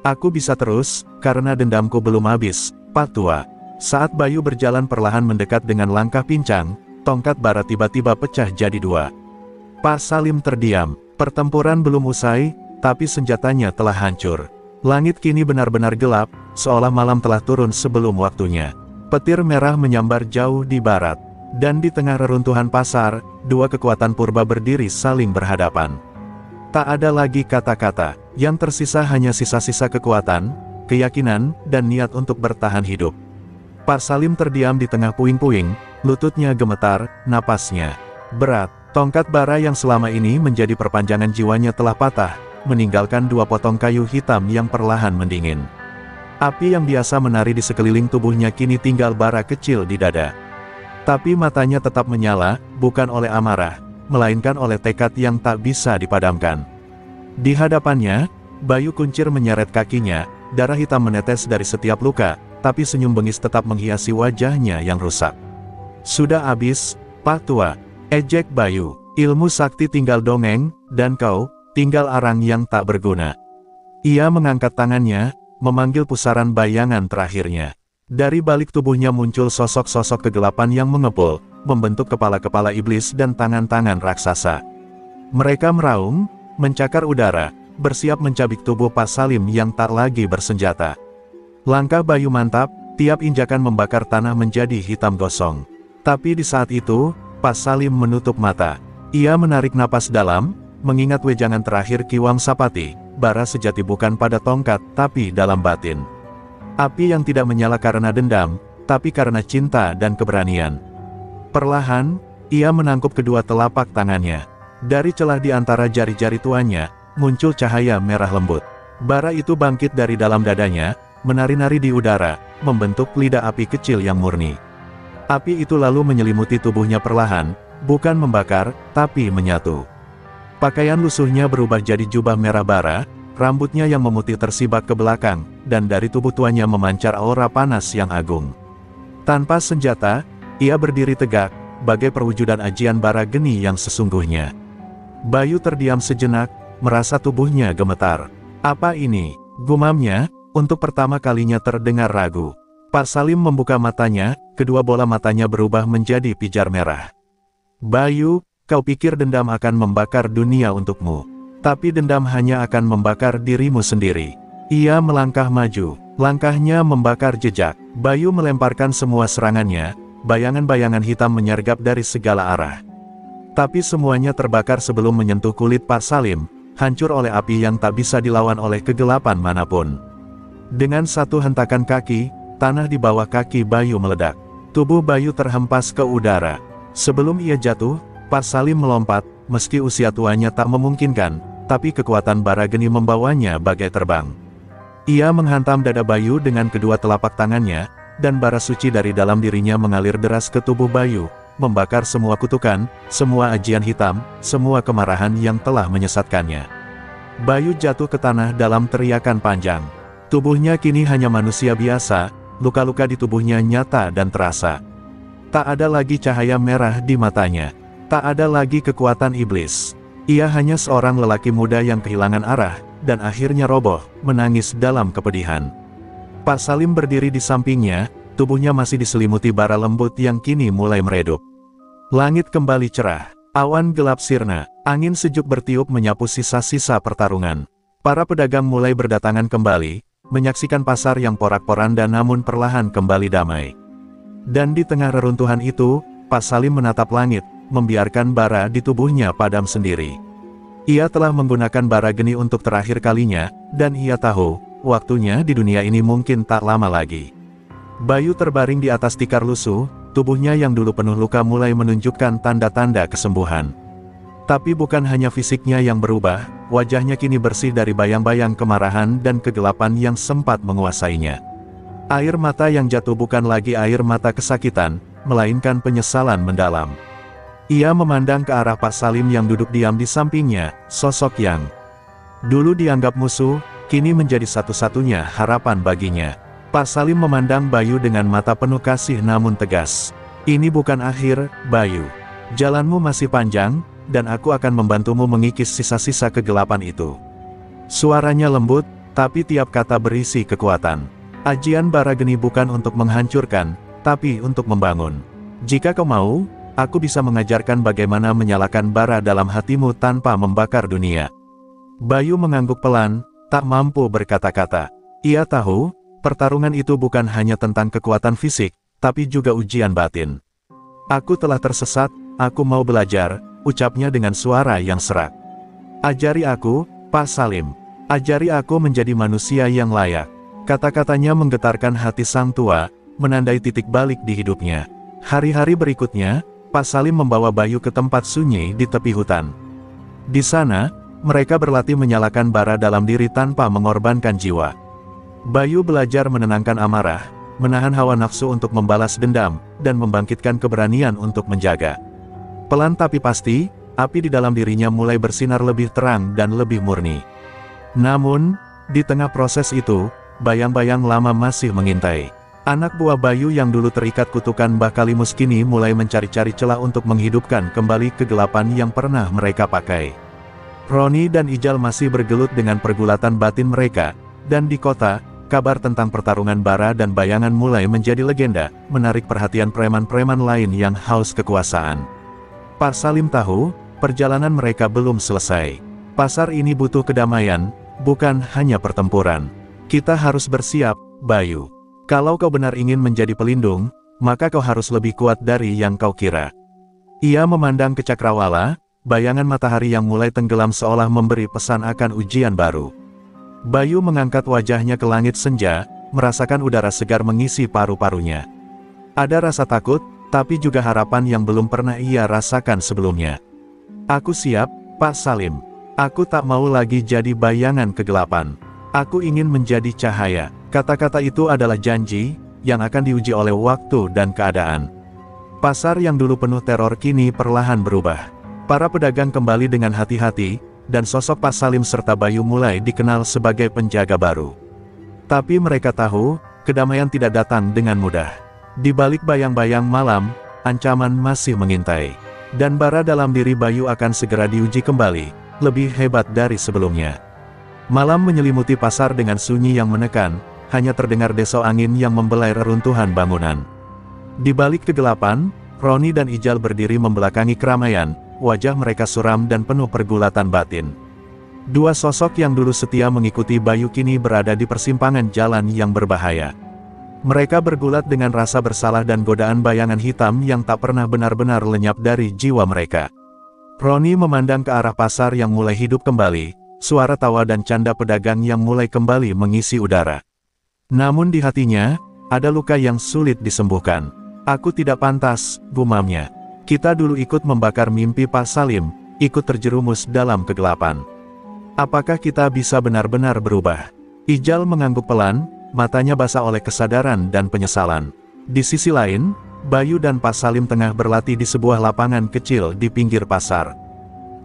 "Aku bisa terus, karena dendamku belum habis, Pak Tua." Saat Bayu berjalan perlahan mendekat dengan langkah pincang, tongkat bara tiba-tiba pecah jadi dua. Pak Salim terdiam. Pertempuran belum usai, tapi senjatanya telah hancur. Langit kini benar-benar gelap, seolah malam telah turun sebelum waktunya. Petir merah menyambar jauh di barat. Dan di tengah reruntuhan pasar, dua kekuatan purba berdiri saling berhadapan. Tak ada lagi kata-kata, yang tersisa hanya sisa-sisa kekuatan, keyakinan, dan niat untuk bertahan hidup. Pak Salim terdiam di tengah puing-puing, lututnya gemetar, napasnya berat. Tongkat bara yang selama ini menjadi perpanjangan jiwanya telah patah, meninggalkan dua potong kayu hitam yang perlahan mendingin. Api yang biasa menari di sekeliling tubuhnya kini tinggal bara kecil di dada. Tapi matanya tetap menyala, bukan oleh amarah, melainkan oleh tekad yang tak bisa dipadamkan. Di hadapannya, Bayu Kuncir menyeret kakinya, darah hitam menetes dari setiap luka, tapi senyum bengis tetap menghiasi wajahnya yang rusak. "Sudah habis, Pak Tua," ejek Bayu. "Ilmu sakti tinggal dongeng, dan kau, tinggal arang yang tak berguna." Ia mengangkat tangannya, memanggil pusaran bayangan terakhirnya. Dari balik tubuhnya muncul sosok-sosok kegelapan yang mengepul, membentuk kepala-kepala iblis dan tangan-tangan raksasa. Mereka meraung, mencakar udara, bersiap mencabik tubuh Pak Salim yang tak lagi bersenjata. Langkah Bayu mantap, tiap injakan membakar tanah menjadi hitam gosong. Tapi di saat itu, Pak Salim menutup mata. Ia menarik napas dalam, mengingat wejangan terakhir Ki Wang Sapati, bara sejati bukan pada tongkat, tapi dalam batin. Api yang tidak menyala karena dendam, tapi karena cinta dan keberanian. Perlahan, ia menangkup kedua telapak tangannya. Dari celah di antara jari-jari tuannya, muncul cahaya merah lembut. Bara itu bangkit dari dalam dadanya, menari-nari di udara, membentuk lidah api kecil yang murni. Api itu lalu menyelimuti tubuhnya perlahan, bukan membakar, tapi menyatu. Pakaian lusuhnya berubah jadi jubah merah bara, rambutnya yang memutih tersibak ke belakang, dan dari tubuh tuannya memancar aura panas yang agung. Tanpa senjata, ia berdiri tegak, bagai perwujudan ajian bara geni yang sesungguhnya. Bayu terdiam sejenak, merasa tubuhnya gemetar. Apa ini? Gumamnya, untuk pertama kalinya terdengar ragu. Pak Salim membuka matanya, kedua bola matanya berubah menjadi pijar merah. Bayu, kau pikir dendam akan membakar dunia untukmu. Tapi dendam hanya akan membakar dirimu sendiri. Ia melangkah maju, langkahnya membakar jejak. Bayu melemparkan semua serangannya, bayangan-bayangan hitam menyergap dari segala arah. Tapi semuanya terbakar sebelum menyentuh kulit Pak Salim, hancur oleh api yang tak bisa dilawan oleh kegelapan manapun. Dengan satu hentakan kaki, tanah di bawah kaki Bayu meledak. Tubuh Bayu terhempas ke udara. Sebelum ia jatuh, Pak Salim melompat, meski usia tuanya tak memungkinkan, tapi kekuatan bara geni membawanya bagai terbang. Ia menghantam dada Bayu dengan kedua telapak tangannya, dan bara suci dari dalam dirinya mengalir deras ke tubuh Bayu, membakar semua kutukan, semua ajian hitam, semua kemarahan yang telah menyesatkannya. Bayu jatuh ke tanah dalam teriakan panjang. Tubuhnya kini hanya manusia biasa, luka-luka di tubuhnya nyata dan terasa. Tak ada lagi cahaya merah di matanya. Tak ada lagi kekuatan iblis. Ia hanya seorang lelaki muda yang kehilangan arah, dan akhirnya roboh, menangis dalam kepedihan. Pak Salim berdiri di sampingnya, tubuhnya masih diselimuti bara lembut yang kini mulai meredup. Langit kembali cerah, awan gelap sirna, angin sejuk bertiup menyapu sisa-sisa pertarungan. Para pedagang mulai berdatangan kembali, menyaksikan pasar yang porak-poranda namun perlahan kembali damai. Dan di tengah reruntuhan itu, Pak Salim menatap langit, membiarkan bara di tubuhnya padam sendiri. Ia telah menggunakan bara geni untuk terakhir kalinya, dan ia tahu, waktunya di dunia ini mungkin tak lama lagi. Bayu terbaring di atas tikar lusuh, tubuhnya yang dulu penuh luka mulai menunjukkan tanda-tanda kesembuhan. Tapi bukan hanya fisiknya yang berubah, wajahnya kini bersih dari bayang-bayang kemarahan dan kegelapan yang sempat menguasainya. Air mata yang jatuh bukan lagi air mata kesakitan, melainkan penyesalan mendalam. Ia memandang ke arah Pak Salim yang duduk diam di sampingnya, sosok yang dulu dianggap musuh, kini menjadi satu-satunya harapan baginya. Pak Salim memandang Bayu dengan mata penuh kasih namun tegas. Ini bukan akhir, Bayu. Jalanmu masih panjang, dan aku akan membantumu mengikis sisa-sisa kegelapan itu. Suaranya lembut, tapi tiap kata berisi kekuatan. Ajian bara geni bukan untuk menghancurkan, tapi untuk membangun. Jika kau mau, aku bisa mengajarkan bagaimana menyalakan bara dalam hatimu tanpa membakar dunia. Bayu mengangguk pelan, tak mampu berkata-kata. Ia tahu, pertarungan itu bukan hanya tentang kekuatan fisik, tapi juga ujian batin. Aku telah tersesat, aku mau belajar, ucapnya dengan suara yang serak. Ajari aku, Pak Salim. Ajari aku menjadi manusia yang layak. Kata-katanya menggetarkan hati sang tua, menandai titik balik di hidupnya. Hari-hari berikutnya, Pak Salim membawa Bayu ke tempat sunyi di tepi hutan. Di sana, mereka berlatih menyalakan bara dalam diri tanpa mengorbankan jiwa. Bayu belajar menenangkan amarah, menahan hawa nafsu untuk membalas dendam, dan membangkitkan keberanian untuk menjaga. Pelan tapi pasti, api di dalam dirinya mulai bersinar lebih terang dan lebih murni. Namun, di tengah proses itu, bayang-bayang lama masih mengintai. Anak buah Bayu yang dulu terikat kutukan Mbah Kalimus kini mulai mencari-cari celah untuk menghidupkan kembali kegelapan yang pernah mereka pakai. Roni dan Ijal masih bergelut dengan pergulatan batin mereka, dan di kota, kabar tentang pertarungan bara dan bayangan mulai menjadi legenda, menarik perhatian preman-preman lain yang haus kekuasaan. Pak Salim tahu, perjalanan mereka belum selesai. Pasar ini butuh kedamaian, bukan hanya pertempuran. Kita harus bersiap, Bayu. Kalau kau benar ingin menjadi pelindung, maka kau harus lebih kuat dari yang kau kira. Ia memandang ke cakrawala, bayangan matahari yang mulai tenggelam seolah memberi pesan akan ujian baru. Bayu mengangkat wajahnya ke langit senja, merasakan udara segar mengisi paru-parunya. Ada rasa takut, tapi juga harapan yang belum pernah ia rasakan sebelumnya. Aku siap, Pak Salim. Aku tak mau lagi jadi bayangan kegelapan. Aku ingin menjadi cahaya. Kata-kata itu adalah janji, yang akan diuji oleh waktu dan keadaan. Pasar yang dulu penuh teror kini perlahan berubah. Para pedagang kembali dengan hati-hati, dan sosok Pak Salim serta Bayu mulai dikenal sebagai penjaga baru. Tapi mereka tahu, kedamaian tidak datang dengan mudah. Di balik bayang-bayang malam, ancaman masih mengintai. Dan bara dalam diri Bayu akan segera diuji kembali, lebih hebat dari sebelumnya. Malam menyelimuti pasar dengan sunyi yang menekan, hanya terdengar desau angin yang membelai reruntuhan bangunan. Di balik kegelapan, Roni dan Ijal berdiri membelakangi keramaian, wajah mereka suram dan penuh pergulatan batin. Dua sosok yang dulu setia mengikuti Bayu kini berada di persimpangan jalan yang berbahaya. Mereka bergulat dengan rasa bersalah dan godaan bayangan hitam yang tak pernah benar-benar lenyap dari jiwa mereka. Roni memandang ke arah pasar yang mulai hidup kembali, suara tawa dan canda pedagang yang mulai kembali mengisi udara. Namun di hatinya, ada luka yang sulit disembuhkan. Aku tidak pantas, gumamnya. Kita dulu ikut membakar mimpi Pak Salim, ikut terjerumus dalam kegelapan. Apakah kita bisa benar-benar berubah? Ijal mengangguk pelan, matanya basah oleh kesadaran dan penyesalan. Di sisi lain, Bayu dan Pak Salim tengah berlatih di sebuah lapangan kecil di pinggir pasar.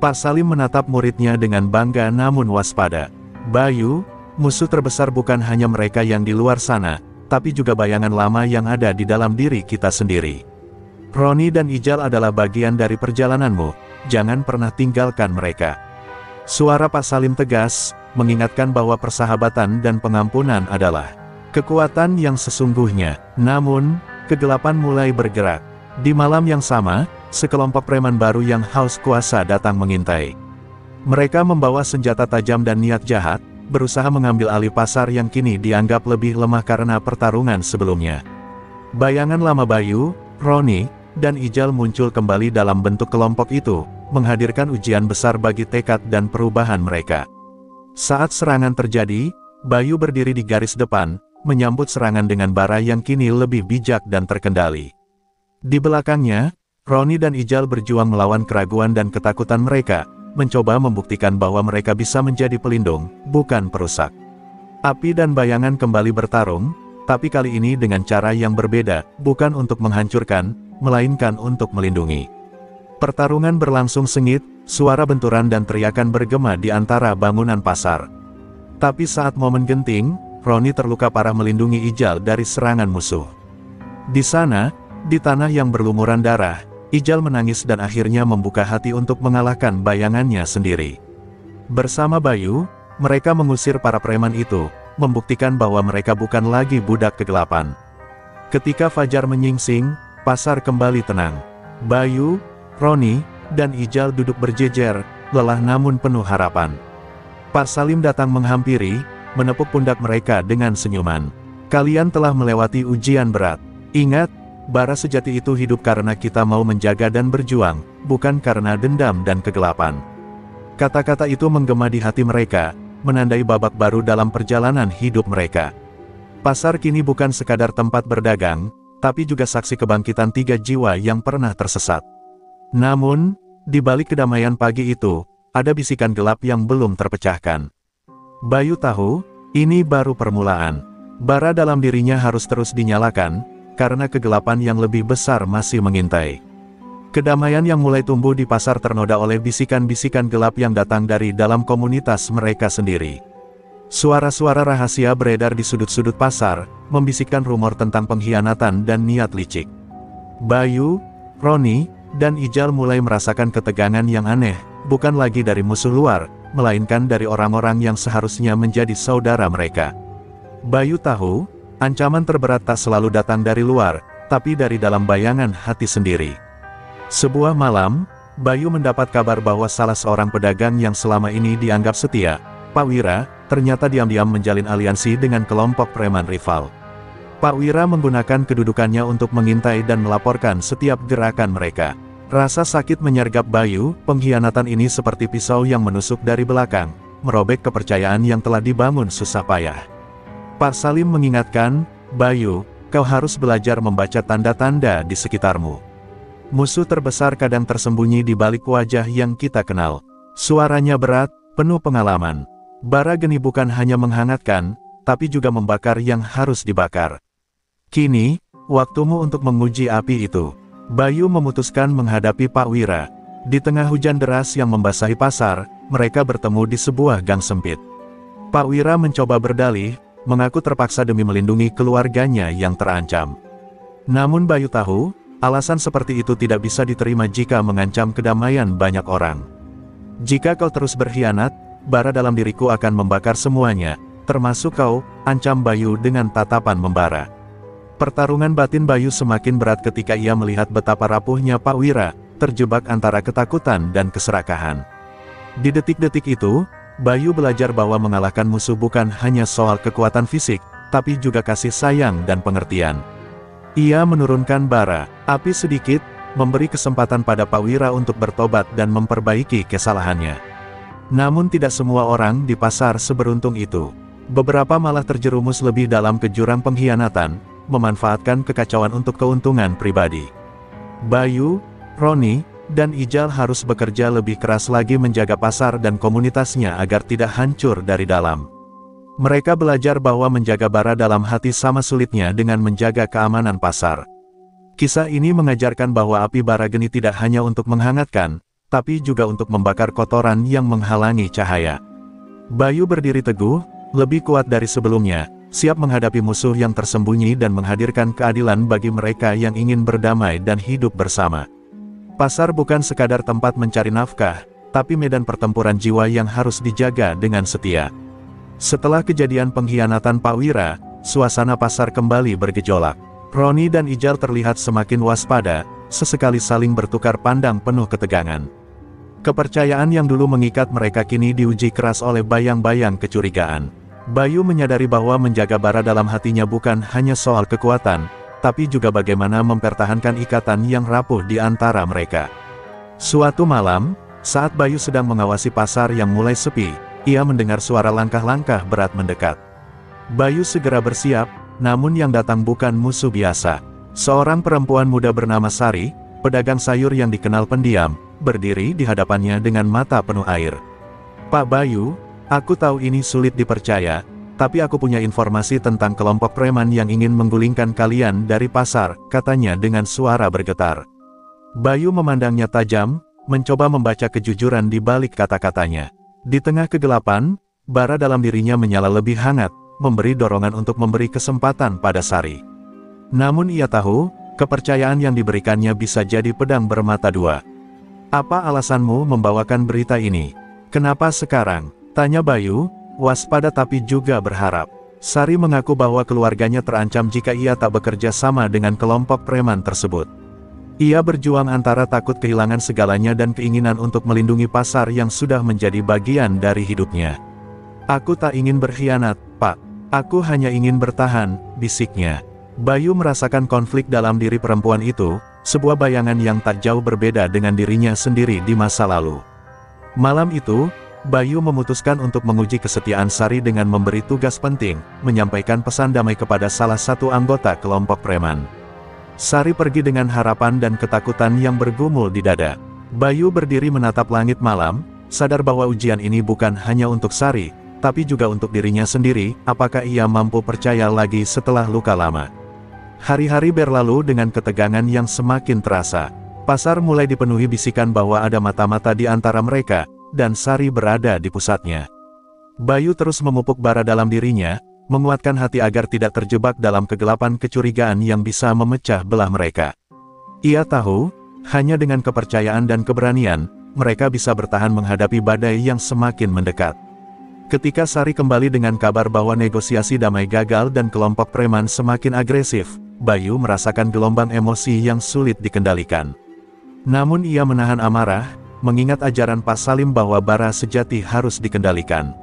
Pak Salim menatap muridnya dengan bangga namun waspada. Bayu, musuh terbesar bukan hanya mereka yang di luar sana, tapi juga bayangan lama yang ada di dalam diri kita sendiri. Roni dan Ijal adalah bagian dari perjalananmu, jangan pernah tinggalkan mereka. Suara Pak Salim tegas, mengingatkan bahwa persahabatan dan pengampunan adalah kekuatan yang sesungguhnya. Namun, kegelapan mulai bergerak. Di malam yang sama, sekelompok preman baru yang haus kuasa datang mengintai. Mereka membawa senjata tajam dan niat jahat, berusaha mengambil alih pasar yang kini dianggap lebih lemah karena pertarungan sebelumnya. Bayangan lama Bayu, Roni, dan Ijal muncul kembali dalam bentuk kelompok itu, menghadirkan ujian besar bagi tekad dan perubahan mereka. Saat serangan terjadi, Bayu berdiri di garis depan, menyambut serangan dengan bara yang kini lebih bijak dan terkendali. Di belakangnya, Roni dan Ijal berjuang melawan keraguan dan ketakutan mereka, mencoba membuktikan bahwa mereka bisa menjadi pelindung, bukan perusak. Api dan bayangan kembali bertarung, tapi kali ini dengan cara yang berbeda, bukan untuk menghancurkan, melainkan untuk melindungi. Pertarungan berlangsung sengit, suara benturan dan teriakan bergema di antara bangunan pasar. Tapi saat momen genting, Roni terluka parah melindungi Ijal dari serangan musuh. Di sana, di tanah yang berlumuran darah, Ijal menangis dan akhirnya membuka hati untuk mengalahkan bayangannya sendiri. Bersama Bayu, mereka mengusir para preman itu, membuktikan bahwa mereka bukan lagi budak kegelapan. Ketika fajar menyingsing, pasar kembali tenang. Bayu, Roni, dan Ijal duduk berjejer, lelah namun penuh harapan. Pak Salim datang menghampiri, menepuk pundak mereka dengan senyuman. Kalian telah melewati ujian berat. Ingat, bara sejati itu hidup karena kita mau menjaga dan berjuang, bukan karena dendam dan kegelapan. Kata-kata itu menggema di hati mereka, menandai babak baru dalam perjalanan hidup mereka. Pasar kini bukan sekadar tempat berdagang, tapi juga saksi kebangkitan tiga jiwa yang pernah tersesat. Namun, di balik kedamaian pagi itu, ada bisikan gelap yang belum terpecahkan. Bayu tahu, ini baru permulaan. Bara dalam dirinya harus terus dinyalakan, karena kegelapan yang lebih besar masih mengintai. Kedamaian yang mulai tumbuh di pasar ternoda oleh bisikan-bisikan gelap yang datang dari dalam komunitas mereka sendiri. Suara-suara rahasia beredar di sudut-sudut pasar, membisikkan rumor tentang pengkhianatan dan niat licik. Bayu, Roni, dan Ijal mulai merasakan ketegangan yang aneh, bukan lagi dari musuh luar, melainkan dari orang-orang yang seharusnya menjadi saudara mereka. Bayu tahu, ancaman terberat tak selalu datang dari luar, tapi dari dalam bayangan hati sendiri. Sebuah malam, Bayu mendapat kabar bahwa salah seorang pedagang yang selama ini dianggap setia, Pak Wira, ternyata diam-diam menjalin aliansi dengan kelompok preman rival. Pak Wira menggunakan kedudukannya untuk mengintai dan melaporkan setiap gerakan mereka. Rasa sakit menyergap Bayu, pengkhianatan ini seperti pisau yang menusuk dari belakang, merobek kepercayaan yang telah dibangun susah payah. Pak Salim mengingatkan, "Bayu, kau harus belajar membaca tanda-tanda di sekitarmu. Musuh terbesar kadang tersembunyi di balik wajah yang kita kenal." Suaranya berat, penuh pengalaman. Bara geni bukan hanya menghangatkan, tapi juga membakar yang harus dibakar. Kini, waktumu untuk menguji api itu. Bayu memutuskan menghadapi Pak Wira. Di tengah hujan deras yang membasahi pasar, mereka bertemu di sebuah gang sempit. Pak Wira mencoba berdalih, mengaku terpaksa demi melindungi keluarganya yang terancam. Namun Bayu tahu, alasan seperti itu tidak bisa diterima jika mengancam kedamaian banyak orang. "Jika kau terus berkhianat, bara dalam diriku akan membakar semuanya, termasuk kau," ancam Bayu dengan tatapan membara. Pertarungan batin Bayu semakin berat ketika ia melihat betapa rapuhnya Pak Wira, terjebak antara ketakutan dan keserakahan. Di detik-detik itu, Bayu belajar bahwa mengalahkan musuh bukan hanya soal kekuatan fisik, tapi juga kasih sayang dan pengertian. Ia menurunkan bara api sedikit, memberi kesempatan pada Pak Wira untuk bertobat dan memperbaiki kesalahannya. Namun tidak semua orang di pasar seberuntung itu. Beberapa malah terjerumus lebih dalam ke jurang pengkhianatan, memanfaatkan kekacauan untuk keuntungan pribadi. Bayu, Roni, dan Ijal harus bekerja lebih keras lagi menjaga pasar dan komunitasnya agar tidak hancur dari dalam. Mereka belajar bahwa menjaga bara dalam hati sama sulitnya dengan menjaga keamanan pasar. Kisah ini mengajarkan bahwa api bara geni tidak hanya untuk menghangatkan, tapi juga untuk membakar kotoran yang menghalangi cahaya. Bayu berdiri teguh, lebih kuat dari sebelumnya, siap menghadapi musuh yang tersembunyi dan menghadirkan keadilan bagi mereka yang ingin berdamai dan hidup bersama. Pasar bukan sekadar tempat mencari nafkah, tapi medan pertempuran jiwa yang harus dijaga dengan setia. Setelah kejadian pengkhianatan Pak Wira, suasana pasar kembali bergejolak. Roni dan Ijal terlihat semakin waspada, sesekali saling bertukar pandang penuh ketegangan. Kepercayaan yang dulu mengikat mereka kini diuji keras oleh bayang-bayang kecurigaan. Bayu menyadari bahwa menjaga bara dalam hatinya bukan hanya soal kekuatan, tapi juga bagaimana mempertahankan ikatan yang rapuh di antara mereka. Suatu malam, saat Bayu sedang mengawasi pasar yang mulai sepi, ia mendengar suara langkah-langkah berat mendekat. Bayu segera bersiap, namun yang datang bukan musuh biasa. Seorang perempuan muda bernama Sari, pedagang sayur yang dikenal pendiam, berdiri di hadapannya dengan mata penuh air. "Pak Bayu, aku tahu ini sulit dipercaya, tapi aku punya informasi tentang kelompok preman yang ingin menggulingkan kalian dari pasar," katanya dengan suara bergetar. Bayu memandangnya tajam, mencoba membaca kejujuran di balik kata-katanya. Di tengah kegelapan, bara dalam dirinya menyala lebih hangat, memberi dorongan untuk memberi kesempatan pada Sari. Namun ia tahu, kepercayaan yang diberikannya bisa jadi pedang bermata dua. "Apa alasanmu membawakan berita ini? Kenapa sekarang?" tanya Bayu, waspada tapi juga berharap. Sari mengaku bahwa keluarganya terancam jika ia tak bekerja sama dengan kelompok preman tersebut. Ia berjuang antara takut kehilangan segalanya dan keinginan untuk melindungi pasar yang sudah menjadi bagian dari hidupnya. "Aku tak ingin berkhianat, Pak. Aku hanya ingin bertahan," bisiknya. Bayu merasakan konflik dalam diri perempuan itu, sebuah bayangan yang tak jauh berbeda dengan dirinya sendiri di masa lalu. Malam itu, Bayu memutuskan untuk menguji kesetiaan Sari dengan memberi tugas penting, menyampaikan pesan damai kepada salah satu anggota kelompok preman. Sari pergi dengan harapan dan ketakutan yang bergumul di dada. Bayu berdiri menatap langit malam, sadar bahwa ujian ini bukan hanya untuk Sari, tapi juga untuk dirinya sendiri. Apakah ia mampu percaya lagi setelah luka lama? Hari-hari berlalu dengan ketegangan yang semakin terasa. Pasar mulai dipenuhi bisikan bahwa ada mata-mata di antara mereka, dan Sari berada di pusatnya. Bayu terus memupuk bara dalam dirinya, menguatkan hati agar tidak terjebak dalam kegelapan kecurigaan yang bisa memecah belah mereka. Ia tahu, hanya dengan kepercayaan dan keberanian, mereka bisa bertahan menghadapi badai yang semakin mendekat. Ketika Sari kembali dengan kabar bahwa negosiasi damai gagal dan kelompok preman semakin agresif, Bayu merasakan gelombang emosi yang sulit dikendalikan. Namun ia menahan amarah, mengingat ajaran Pak Salim bahwa bara sejati harus dikendalikan.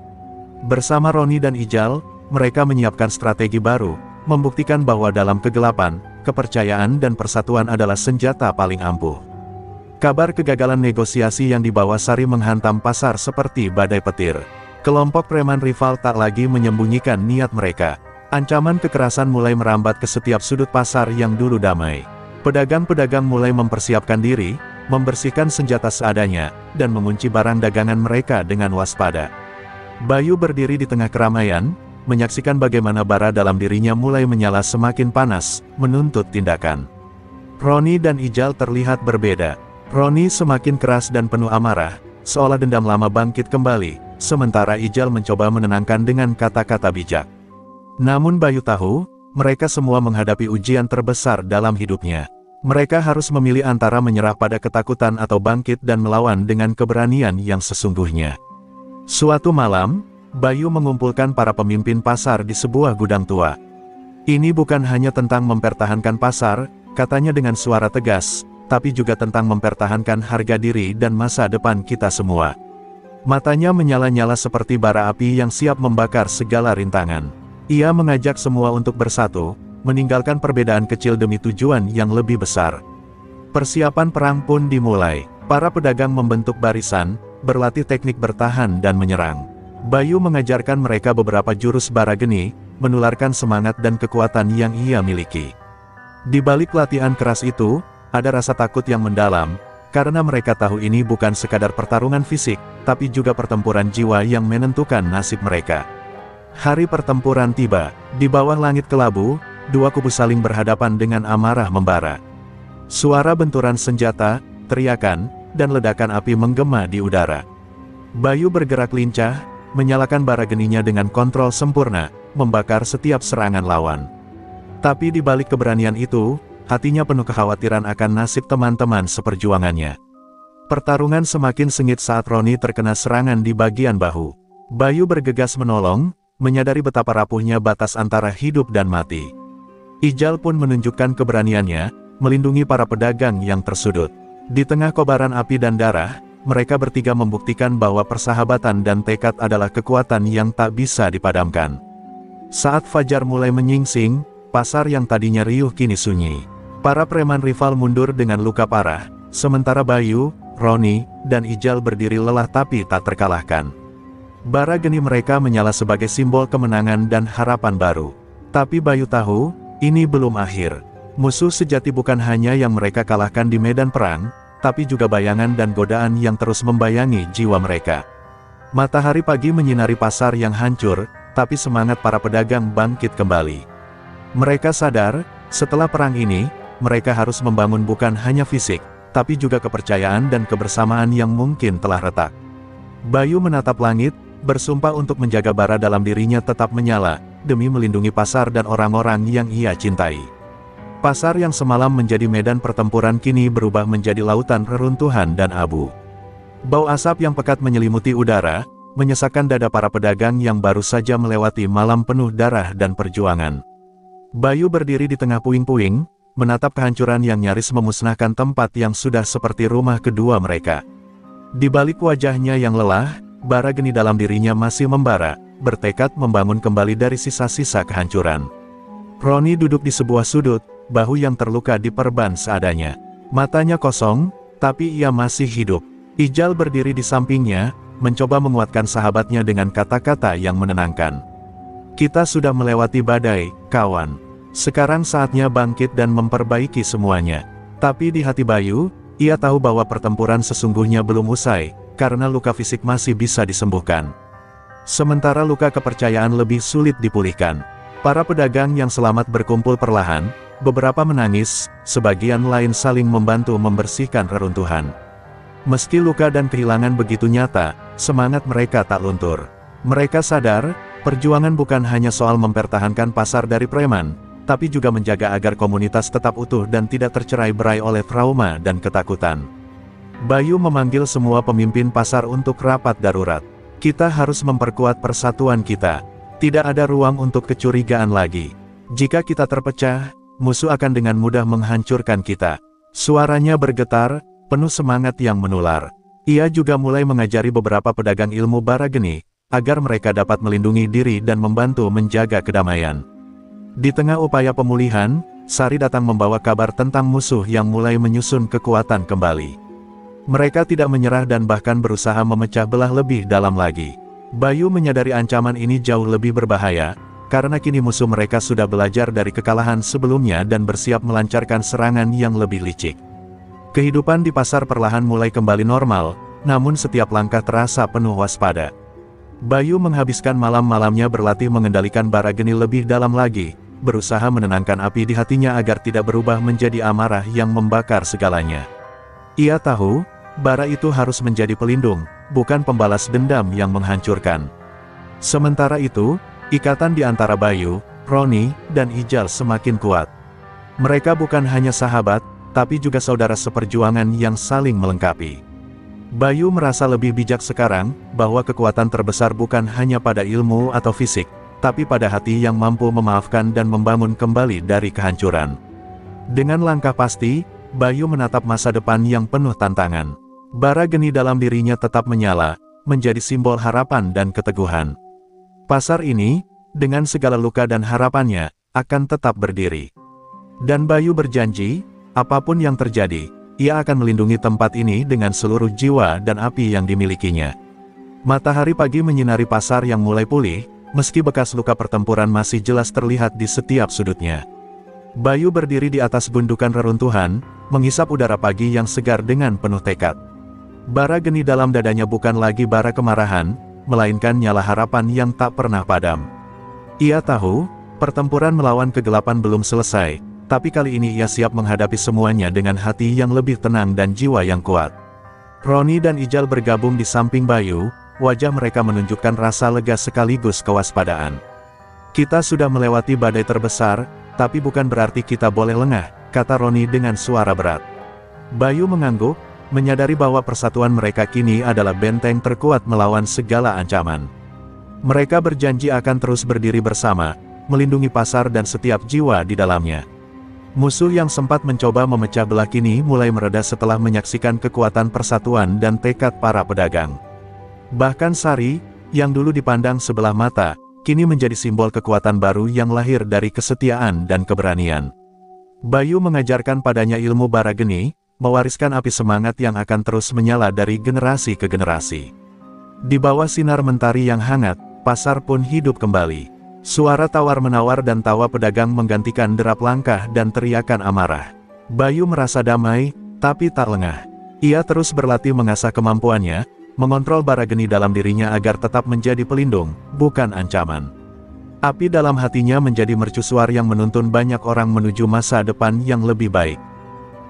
Bersama Roni dan Ijal, mereka menyiapkan strategi baru, membuktikan bahwa dalam kegelapan, kepercayaan dan persatuan adalah senjata paling ampuh. Kabar kegagalan negosiasi yang dibawa Sari menghantam pasar seperti badai petir. Kelompok preman rival tak lagi menyembunyikan niat mereka. Ancaman kekerasan mulai merambat ke setiap sudut pasar yang dulu damai. Pedagang-pedagang mulai mempersiapkan diri, membersihkan senjata seadanya, dan mengunci barang dagangan mereka dengan waspada. Bayu berdiri di tengah keramaian, menyaksikan bagaimana bara dalam dirinya mulai menyala semakin panas, menuntut tindakan. Roni dan Ijal terlihat berbeda. Roni semakin keras dan penuh amarah, seolah dendam lama bangkit kembali, sementara Ijal mencoba menenangkan dengan kata-kata bijak. Namun Bayu tahu, mereka semua menghadapi ujian terbesar dalam hidupnya. Mereka harus memilih antara menyerah pada ketakutan atau bangkit dan melawan dengan keberanian yang sesungguhnya. Suatu malam, Bayu mengumpulkan para pemimpin pasar di sebuah gudang tua. Ini bukan hanya tentang mempertahankan pasar, katanya dengan suara tegas, tapi juga tentang mempertahankan harga diri dan masa depan kita semua. Matanya menyala-nyala seperti bara api yang siap membakar segala rintangan. Ia mengajak semua untuk bersatu, meninggalkan perbedaan kecil demi tujuan yang lebih besar. Persiapan perang pun dimulai. Para pedagang membentuk barisan, berlatih teknik bertahan dan menyerang. Bayu mengajarkan mereka beberapa jurus bara geni, menularkan semangat dan kekuatan yang ia miliki. Di balik latihan keras itu, ada rasa takut yang mendalam, karena mereka tahu ini bukan sekadar pertarungan fisik, tapi juga pertempuran jiwa yang menentukan nasib mereka. Hari pertempuran tiba. Di bawah langit kelabu, dua kubu saling berhadapan dengan amarah membara. Suara benturan senjata, teriakan, dan ledakan api menggema di udara. Bayu bergerak lincah, menyalakan bara geninya dengan kontrol sempurna, membakar setiap serangan lawan. Tapi di balik keberanian itu, hatinya penuh kekhawatiran akan nasib teman-teman seperjuangannya. Pertarungan semakin sengit saat Roni terkena serangan di bagian bahu. Bayu bergegas menolong, menyadari betapa rapuhnya batas antara hidup dan mati. Ijal pun menunjukkan keberaniannya, melindungi para pedagang yang tersudut. Di tengah kobaran api dan darah, mereka bertiga membuktikan bahwa persahabatan dan tekad adalah kekuatan yang tak bisa dipadamkan. Saat fajar mulai menyingsing, pasar yang tadinya riuh kini sunyi. Para preman rival mundur dengan luka parah, sementara Bayu, Roni, dan Ijal berdiri lelah tapi tak terkalahkan. Bara geni mereka menyala sebagai simbol kemenangan dan harapan baru. Tapi Bayu tahu, ini belum akhir. Musuh sejati bukan hanya yang mereka kalahkan di medan perang, tapi juga bayangan dan godaan yang terus membayangi jiwa mereka. Matahari pagi menyinari pasar yang hancur, tapi semangat para pedagang bangkit kembali. Mereka sadar, setelah perang ini, mereka harus membangun bukan hanya fisik, tapi juga kepercayaan dan kebersamaan yang mungkin telah retak. Bayu menatap langit, bersumpah untuk menjaga bara dalam dirinya tetap menyala, demi melindungi pasar dan orang-orang yang ia cintai. Pasar yang semalam menjadi medan pertempuran kini berubah menjadi lautan reruntuhan dan abu. Bau asap yang pekat menyelimuti udara, menyesakkan dada para pedagang yang baru saja melewati malam penuh darah dan perjuangan. Bayu berdiri di tengah puing-puing, menatap kehancuran yang nyaris memusnahkan tempat yang sudah seperti rumah kedua mereka. Di balik wajahnya yang lelah, bara geni dalam dirinya masih membara, bertekad membangun kembali dari sisa-sisa kehancuran. Roni duduk di sebuah sudut, bahu yang terluka diperban seadanya. Matanya kosong, tapi ia masih hidup. Ijal berdiri di sampingnya, mencoba menguatkan sahabatnya dengan kata-kata yang menenangkan. Kita sudah melewati badai, kawan. Sekarang saatnya bangkit dan memperbaiki semuanya. Tapi di hati Bayu, ia tahu bahwa pertempuran sesungguhnya belum usai, karena luka fisik masih bisa disembuhkan. Sementara luka kepercayaan lebih sulit dipulihkan. Para pedagang yang selamat berkumpul perlahan, beberapa menangis, sebagian lain saling membantu membersihkan reruntuhan. Meski luka dan kehilangan begitu nyata, semangat mereka tak luntur. Mereka sadar, perjuangan bukan hanya soal mempertahankan pasar dari preman, tapi juga menjaga agar komunitas tetap utuh dan tidak tercerai-berai oleh trauma dan ketakutan. Bayu memanggil semua pemimpin pasar untuk rapat darurat. Kita harus memperkuat persatuan kita. Tidak ada ruang untuk kecurigaan lagi. Jika kita terpecah, musuh akan dengan mudah menghancurkan kita. Suaranya bergetar, penuh semangat yang menular. Ia juga mulai mengajari beberapa pedagang ilmu bara geni, agar mereka dapat melindungi diri dan membantu menjaga kedamaian. Di tengah upaya pemulihan, Sari datang membawa kabar tentang musuh yang mulai menyusun kekuatan kembali. Mereka tidak menyerah dan bahkan berusaha memecah belah lebih dalam lagi. Bayu menyadari ancaman ini jauh lebih berbahaya, karena kini musuh mereka sudah belajar dari kekalahan sebelumnya dan bersiap melancarkan serangan yang lebih licik. Kehidupan di pasar perlahan mulai kembali normal, namun setiap langkah terasa penuh waspada. Bayu menghabiskan malam-malamnya berlatih mengendalikan bara geni lebih dalam lagi, berusaha menenangkan api di hatinya agar tidak berubah menjadi amarah yang membakar segalanya. Ia tahu, bara itu harus menjadi pelindung, bukan pembalas dendam yang menghancurkan. Sementara itu, ikatan di antara Bayu, Roni, dan Ijal semakin kuat. Mereka bukan hanya sahabat, tapi juga saudara seperjuangan yang saling melengkapi. Bayu merasa lebih bijak sekarang, bahwa kekuatan terbesar bukan hanya pada ilmu atau fisik, tapi pada hati yang mampu memaafkan dan membangun kembali dari kehancuran. Dengan langkah pasti, Bayu menatap masa depan yang penuh tantangan. Bara geni dalam dirinya tetap menyala, menjadi simbol harapan dan keteguhan. Pasar ini, dengan segala luka dan harapannya, akan tetap berdiri. Dan Bayu berjanji, apapun yang terjadi, ia akan melindungi tempat ini dengan seluruh jiwa dan api yang dimilikinya. Matahari pagi menyinari pasar yang mulai pulih, meski bekas luka pertempuran masih jelas terlihat di setiap sudutnya. Bayu berdiri di atas gundukan reruntuhan, menghisap udara pagi yang segar dengan penuh tekad. Bara geni dalam dadanya bukan lagi bara kemarahan, melainkan nyala harapan yang tak pernah padam. Ia tahu, pertempuran melawan kegelapan belum selesai, tapi kali ini ia siap menghadapi semuanya dengan hati yang lebih tenang dan jiwa yang kuat. Roni dan Ijal bergabung di samping Bayu, wajah mereka menunjukkan rasa lega sekaligus kewaspadaan. Kita sudah melewati badai terbesar, tapi bukan berarti kita boleh lengah, kata Roni dengan suara berat. Bayu mengangguk, menyadari bahwa persatuan mereka kini adalah benteng terkuat melawan segala ancaman. Mereka berjanji akan terus berdiri bersama, melindungi pasar dan setiap jiwa di dalamnya. Musuh yang sempat mencoba memecah belah kini mulai mereda setelah menyaksikan kekuatan persatuan dan tekad para pedagang. Bahkan Sari, yang dulu dipandang sebelah mata, kini menjadi simbol kekuatan baru yang lahir dari kesetiaan dan keberanian. Bayu mengajarkan padanya ilmu bara geni, mewariskan api semangat yang akan terus menyala dari generasi ke generasi. Di bawah sinar mentari yang hangat, pasar pun hidup kembali. Suara tawar-menawar dan tawa pedagang menggantikan derap langkah dan teriakan amarah. Bayu merasa damai, tapi tak lengah. Ia terus berlatih mengasah kemampuannya, mengontrol bara geni dalam dirinya agar tetap menjadi pelindung, bukan ancaman. Api dalam hatinya menjadi mercusuar yang menuntun banyak orang menuju masa depan yang lebih baik.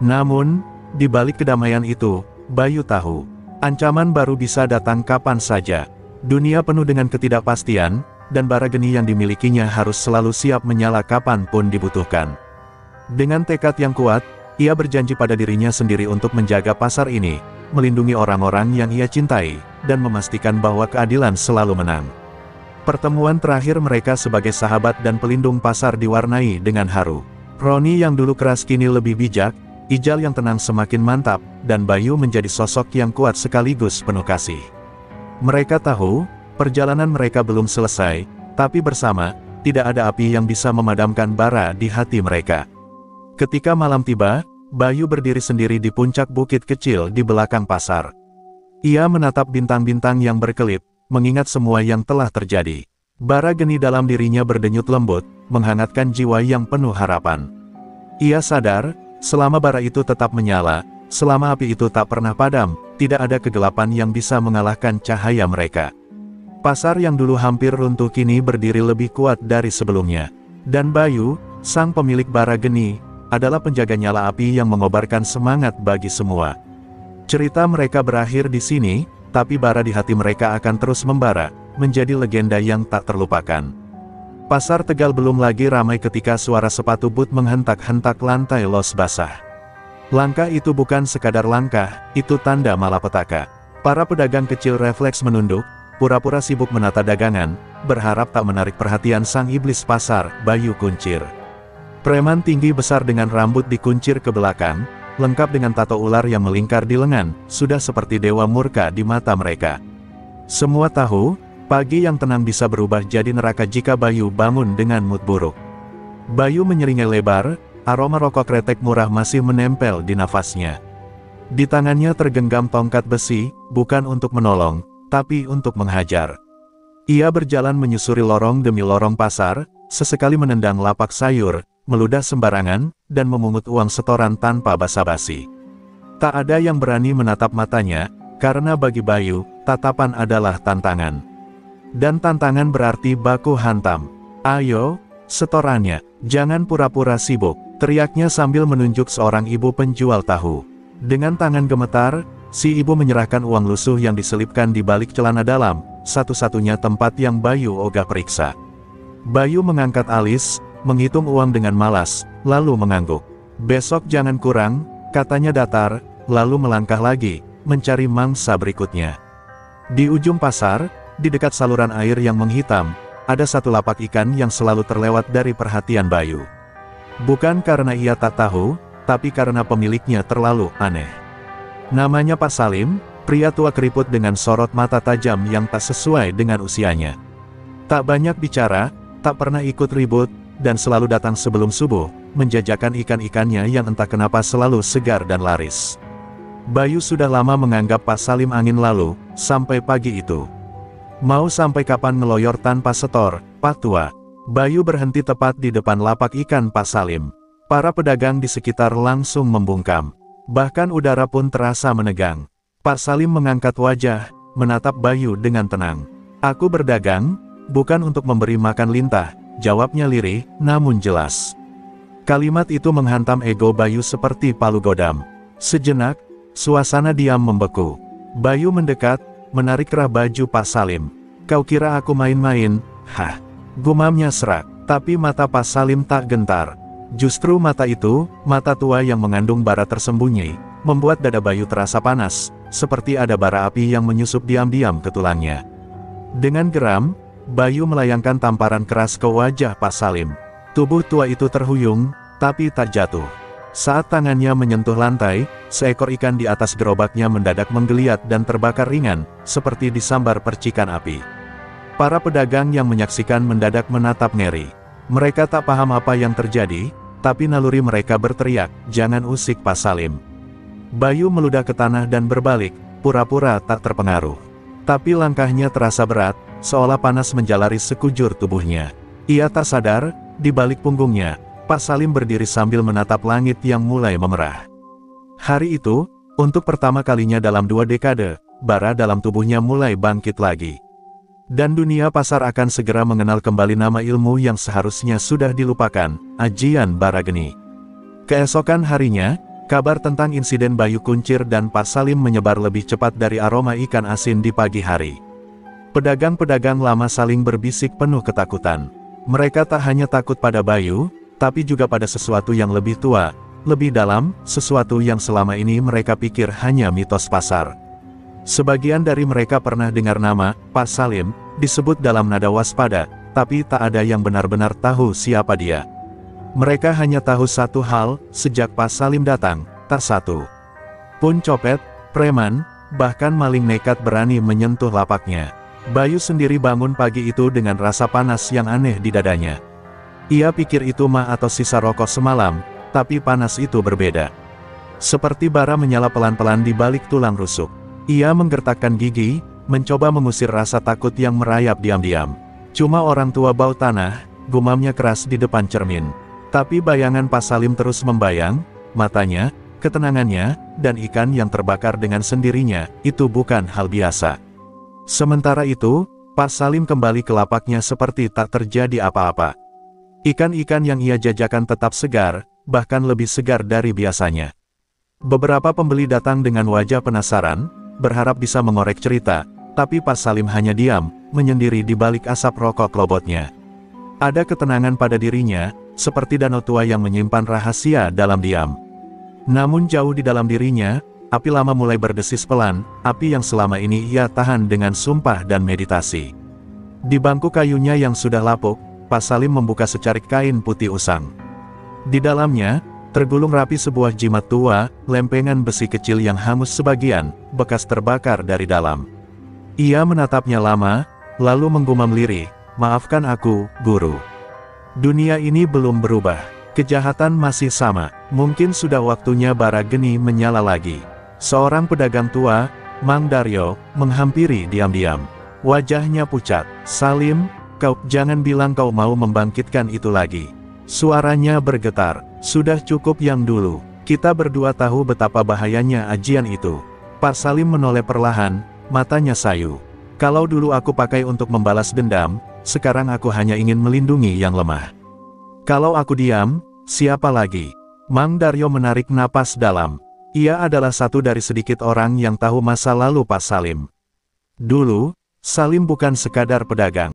Namun, di balik kedamaian itu, Bayu tahu, ancaman baru bisa datang kapan saja. Dunia penuh dengan ketidakpastian, dan bara geni yang dimilikinya harus selalu siap menyala kapanpun dibutuhkan. Dengan tekad yang kuat, ia berjanji pada dirinya sendiri untuk menjaga pasar ini, melindungi orang-orang yang ia cintai, dan memastikan bahwa keadilan selalu menang. Pertemuan terakhir mereka sebagai sahabat dan pelindung pasar diwarnai dengan haru. Roni yang dulu keras kini lebih bijak, Ijal yang tenang semakin mantap, dan Bayu menjadi sosok yang kuat sekaligus penuh kasih. Mereka tahu, perjalanan mereka belum selesai, tapi bersama, tidak ada api yang bisa memadamkan bara di hati mereka. Ketika malam tiba, Bayu berdiri sendiri di puncak bukit kecil di belakang pasar. Ia menatap bintang-bintang yang berkelip, mengingat semua yang telah terjadi. Bara geni dalam dirinya berdenyut lembut, menghangatkan jiwa yang penuh harapan. Ia sadar, selama bara itu tetap menyala, selama api itu tak pernah padam, tidak ada kegelapan yang bisa mengalahkan cahaya mereka. Pasar yang dulu hampir runtuh kini berdiri lebih kuat dari sebelumnya. Dan Bayu, sang pemilik bara geni, adalah penjaga nyala api yang mengobarkan semangat bagi semua. Cerita mereka berakhir di sini, tapi bara di hati mereka akan terus membara, menjadi legenda yang tak terlupakan. Pasar Tegal belum lagi ramai ketika suara sepatu boot menghentak-hentak lantai los basah. Langkah itu bukan sekadar langkah, itu tanda malapetaka. Para pedagang kecil refleks menunduk, pura-pura sibuk menata dagangan, berharap tak menarik perhatian sang iblis pasar, Bayu Kuncir. Preman tinggi besar dengan rambut dikuncir ke belakang, lengkap dengan tato ular yang melingkar di lengan, sudah seperti dewa murka di mata mereka. Semua tahu, pagi yang tenang bisa berubah jadi neraka jika Bayu bangun dengan mood buruk. Bayu menyeringai lebar, aroma rokok kretek murah masih menempel di nafasnya. Di tangannya tergenggam tongkat besi, bukan untuk menolong, tapi untuk menghajar. Ia berjalan menyusuri lorong demi lorong pasar, sesekali menendang lapak sayur, meludah sembarangan, dan memungut uang setoran tanpa basa-basi. Tak ada yang berani menatap matanya, karena bagi Bayu, tatapan adalah tantangan. Dan tantangan berarti baku hantam. "Ayo, setorannya, jangan pura-pura sibuk," teriaknya sambil menunjuk seorang ibu penjual tahu. Dengan tangan gemetar, si ibu menyerahkan uang lusuh yang diselipkan di balik celana dalam, satu-satunya tempat yang Bayu ogah periksa. Bayu mengangkat alis, menghitung uang dengan malas, lalu mengangguk. "Besok jangan kurang," katanya datar, lalu melangkah lagi, mencari mangsa berikutnya. Di ujung pasar, di dekat saluran air yang menghitam, ada satu lapak ikan yang selalu terlewat dari perhatian Bayu. Bukan karena ia tak tahu, tapi karena pemiliknya terlalu aneh. Namanya Pak Salim, pria tua keriput dengan sorot mata tajam yang tak sesuai dengan usianya. Tak banyak bicara, tak pernah ikut ribut, dan selalu datang sebelum subuh, menjajakan ikan-ikannya yang entah kenapa selalu segar dan laris. Bayu sudah lama menganggap Pak Salim angin lalu, sampai pagi itu. Mau sampai kapan ngeloyor tanpa setor, Pak Tua? Bayu berhenti tepat di depan lapak ikan Pak Salim. Para pedagang di sekitar langsung membungkam. Bahkan udara pun terasa menegang. Pak Salim mengangkat wajah, menatap Bayu dengan tenang. "Aku berdagang, bukan untuk memberi makan lintah," jawabnya lirih, namun jelas. Kalimat itu menghantam ego Bayu seperti palu godam. Sejenak, suasana diam membeku. Bayu mendekat, menarik kerah baju Pak Salim. "Kau kira aku main-main?" "Hah?" gumamnya serak. Tapi mata Pak Salim tak gentar. Justru mata itu, mata tua yang mengandung bara tersembunyi, membuat dada Bayu terasa panas, seperti ada bara api yang menyusup diam-diam ke tulangnya. Dengan geram, Bayu melayangkan tamparan keras ke wajah Pak Salim. Tubuh tua itu terhuyung, tapi tak jatuh. Saat tangannya menyentuh lantai, seekor ikan di atas gerobaknya mendadak menggeliat dan terbakar ringan, seperti disambar percikan api. Para pedagang yang menyaksikan mendadak menatap ngeri. Mereka tak paham apa yang terjadi, tapi naluri mereka berteriak, "Jangan usik Pak Salim." Bayu meludah ke tanah dan berbalik, pura-pura tak terpengaruh. Tapi langkahnya terasa berat, seolah panas menjalari sekujur tubuhnya. Ia tak sadar, di balik punggungnya, Pak Salim berdiri sambil menatap langit yang mulai memerah. Hari itu, untuk pertama kalinya dalam 2 dekade, bara dalam tubuhnya mulai bangkit lagi. Dan dunia pasar akan segera mengenal kembali nama ilmu yang seharusnya sudah dilupakan, Ajian Barageni. Keesokan harinya, kabar tentang insiden Bayu Kuncir dan Pak Salim menyebar lebih cepat dari aroma ikan asin di pagi hari. Pedagang-pedagang lama saling berbisik penuh ketakutan. Mereka tak hanya takut pada Bayu, tapi juga pada sesuatu yang lebih tua, lebih dalam, sesuatu yang selama ini mereka pikir hanya mitos pasar. Sebagian dari mereka pernah dengar nama Pak Salim disebut dalam nada waspada, tapi tak ada yang benar-benar tahu siapa dia. Mereka hanya tahu satu hal, sejak Pak Salim datang, tak satu pun copet, preman, bahkan maling nekat berani menyentuh lapaknya. Bayu sendiri bangun pagi itu dengan rasa panas yang aneh di dadanya. Ia pikir itu mah atau sisa rokok semalam, tapi panas itu berbeda. Seperti bara menyala pelan-pelan di balik tulang rusuk. Ia menggertakkan gigi, mencoba mengusir rasa takut yang merayap diam-diam. "Cuma orang tua bau tanah," gumamnya keras di depan cermin. Tapi bayangan Pak Salim terus membayang, matanya, ketenangannya, dan ikan yang terbakar dengan sendirinya, itu bukan hal biasa. Sementara itu, Pak Salim kembali ke lapaknya seperti tak terjadi apa-apa. Ikan-ikan yang ia jajakan tetap segar, bahkan lebih segar dari biasanya. Beberapa pembeli datang dengan wajah penasaran, berharap bisa mengorek cerita, tapi Pak Salim hanya diam, menyendiri di balik asap rokok klobotnya. Ada ketenangan pada dirinya, seperti danau tua yang menyimpan rahasia dalam diam. Namun jauh di dalam dirinya, api lama mulai berdesis pelan, api yang selama ini ia tahan dengan sumpah dan meditasi. Di bangku kayunya yang sudah lapuk, Pak Salim membuka secarik kain putih usang. Di dalamnya, tergulung rapi sebuah jimat tua, lempengan besi kecil yang hangus sebagian, bekas terbakar dari dalam. Ia menatapnya lama, lalu menggumam lirih, "Maafkan aku, Guru. Dunia ini belum berubah. Kejahatan masih sama. Mungkin sudah waktunya bara geni menyala lagi." Seorang pedagang tua, Mang Daryo, menghampiri diam-diam. Wajahnya pucat. "Salim, kau jangan bilang kau mau membangkitkan itu lagi." Suaranya bergetar. "Sudah cukup yang dulu. Kita berdua tahu betapa bahayanya ajian itu." Pak Salim menoleh perlahan, matanya sayu. "Kalau dulu aku pakai untuk membalas dendam, sekarang aku hanya ingin melindungi yang lemah. Kalau aku diam, siapa lagi?" Mang Daryo menarik napas dalam. Ia adalah satu dari sedikit orang yang tahu masa lalu Pak Salim. Dulu, Salim bukan sekadar pedagang.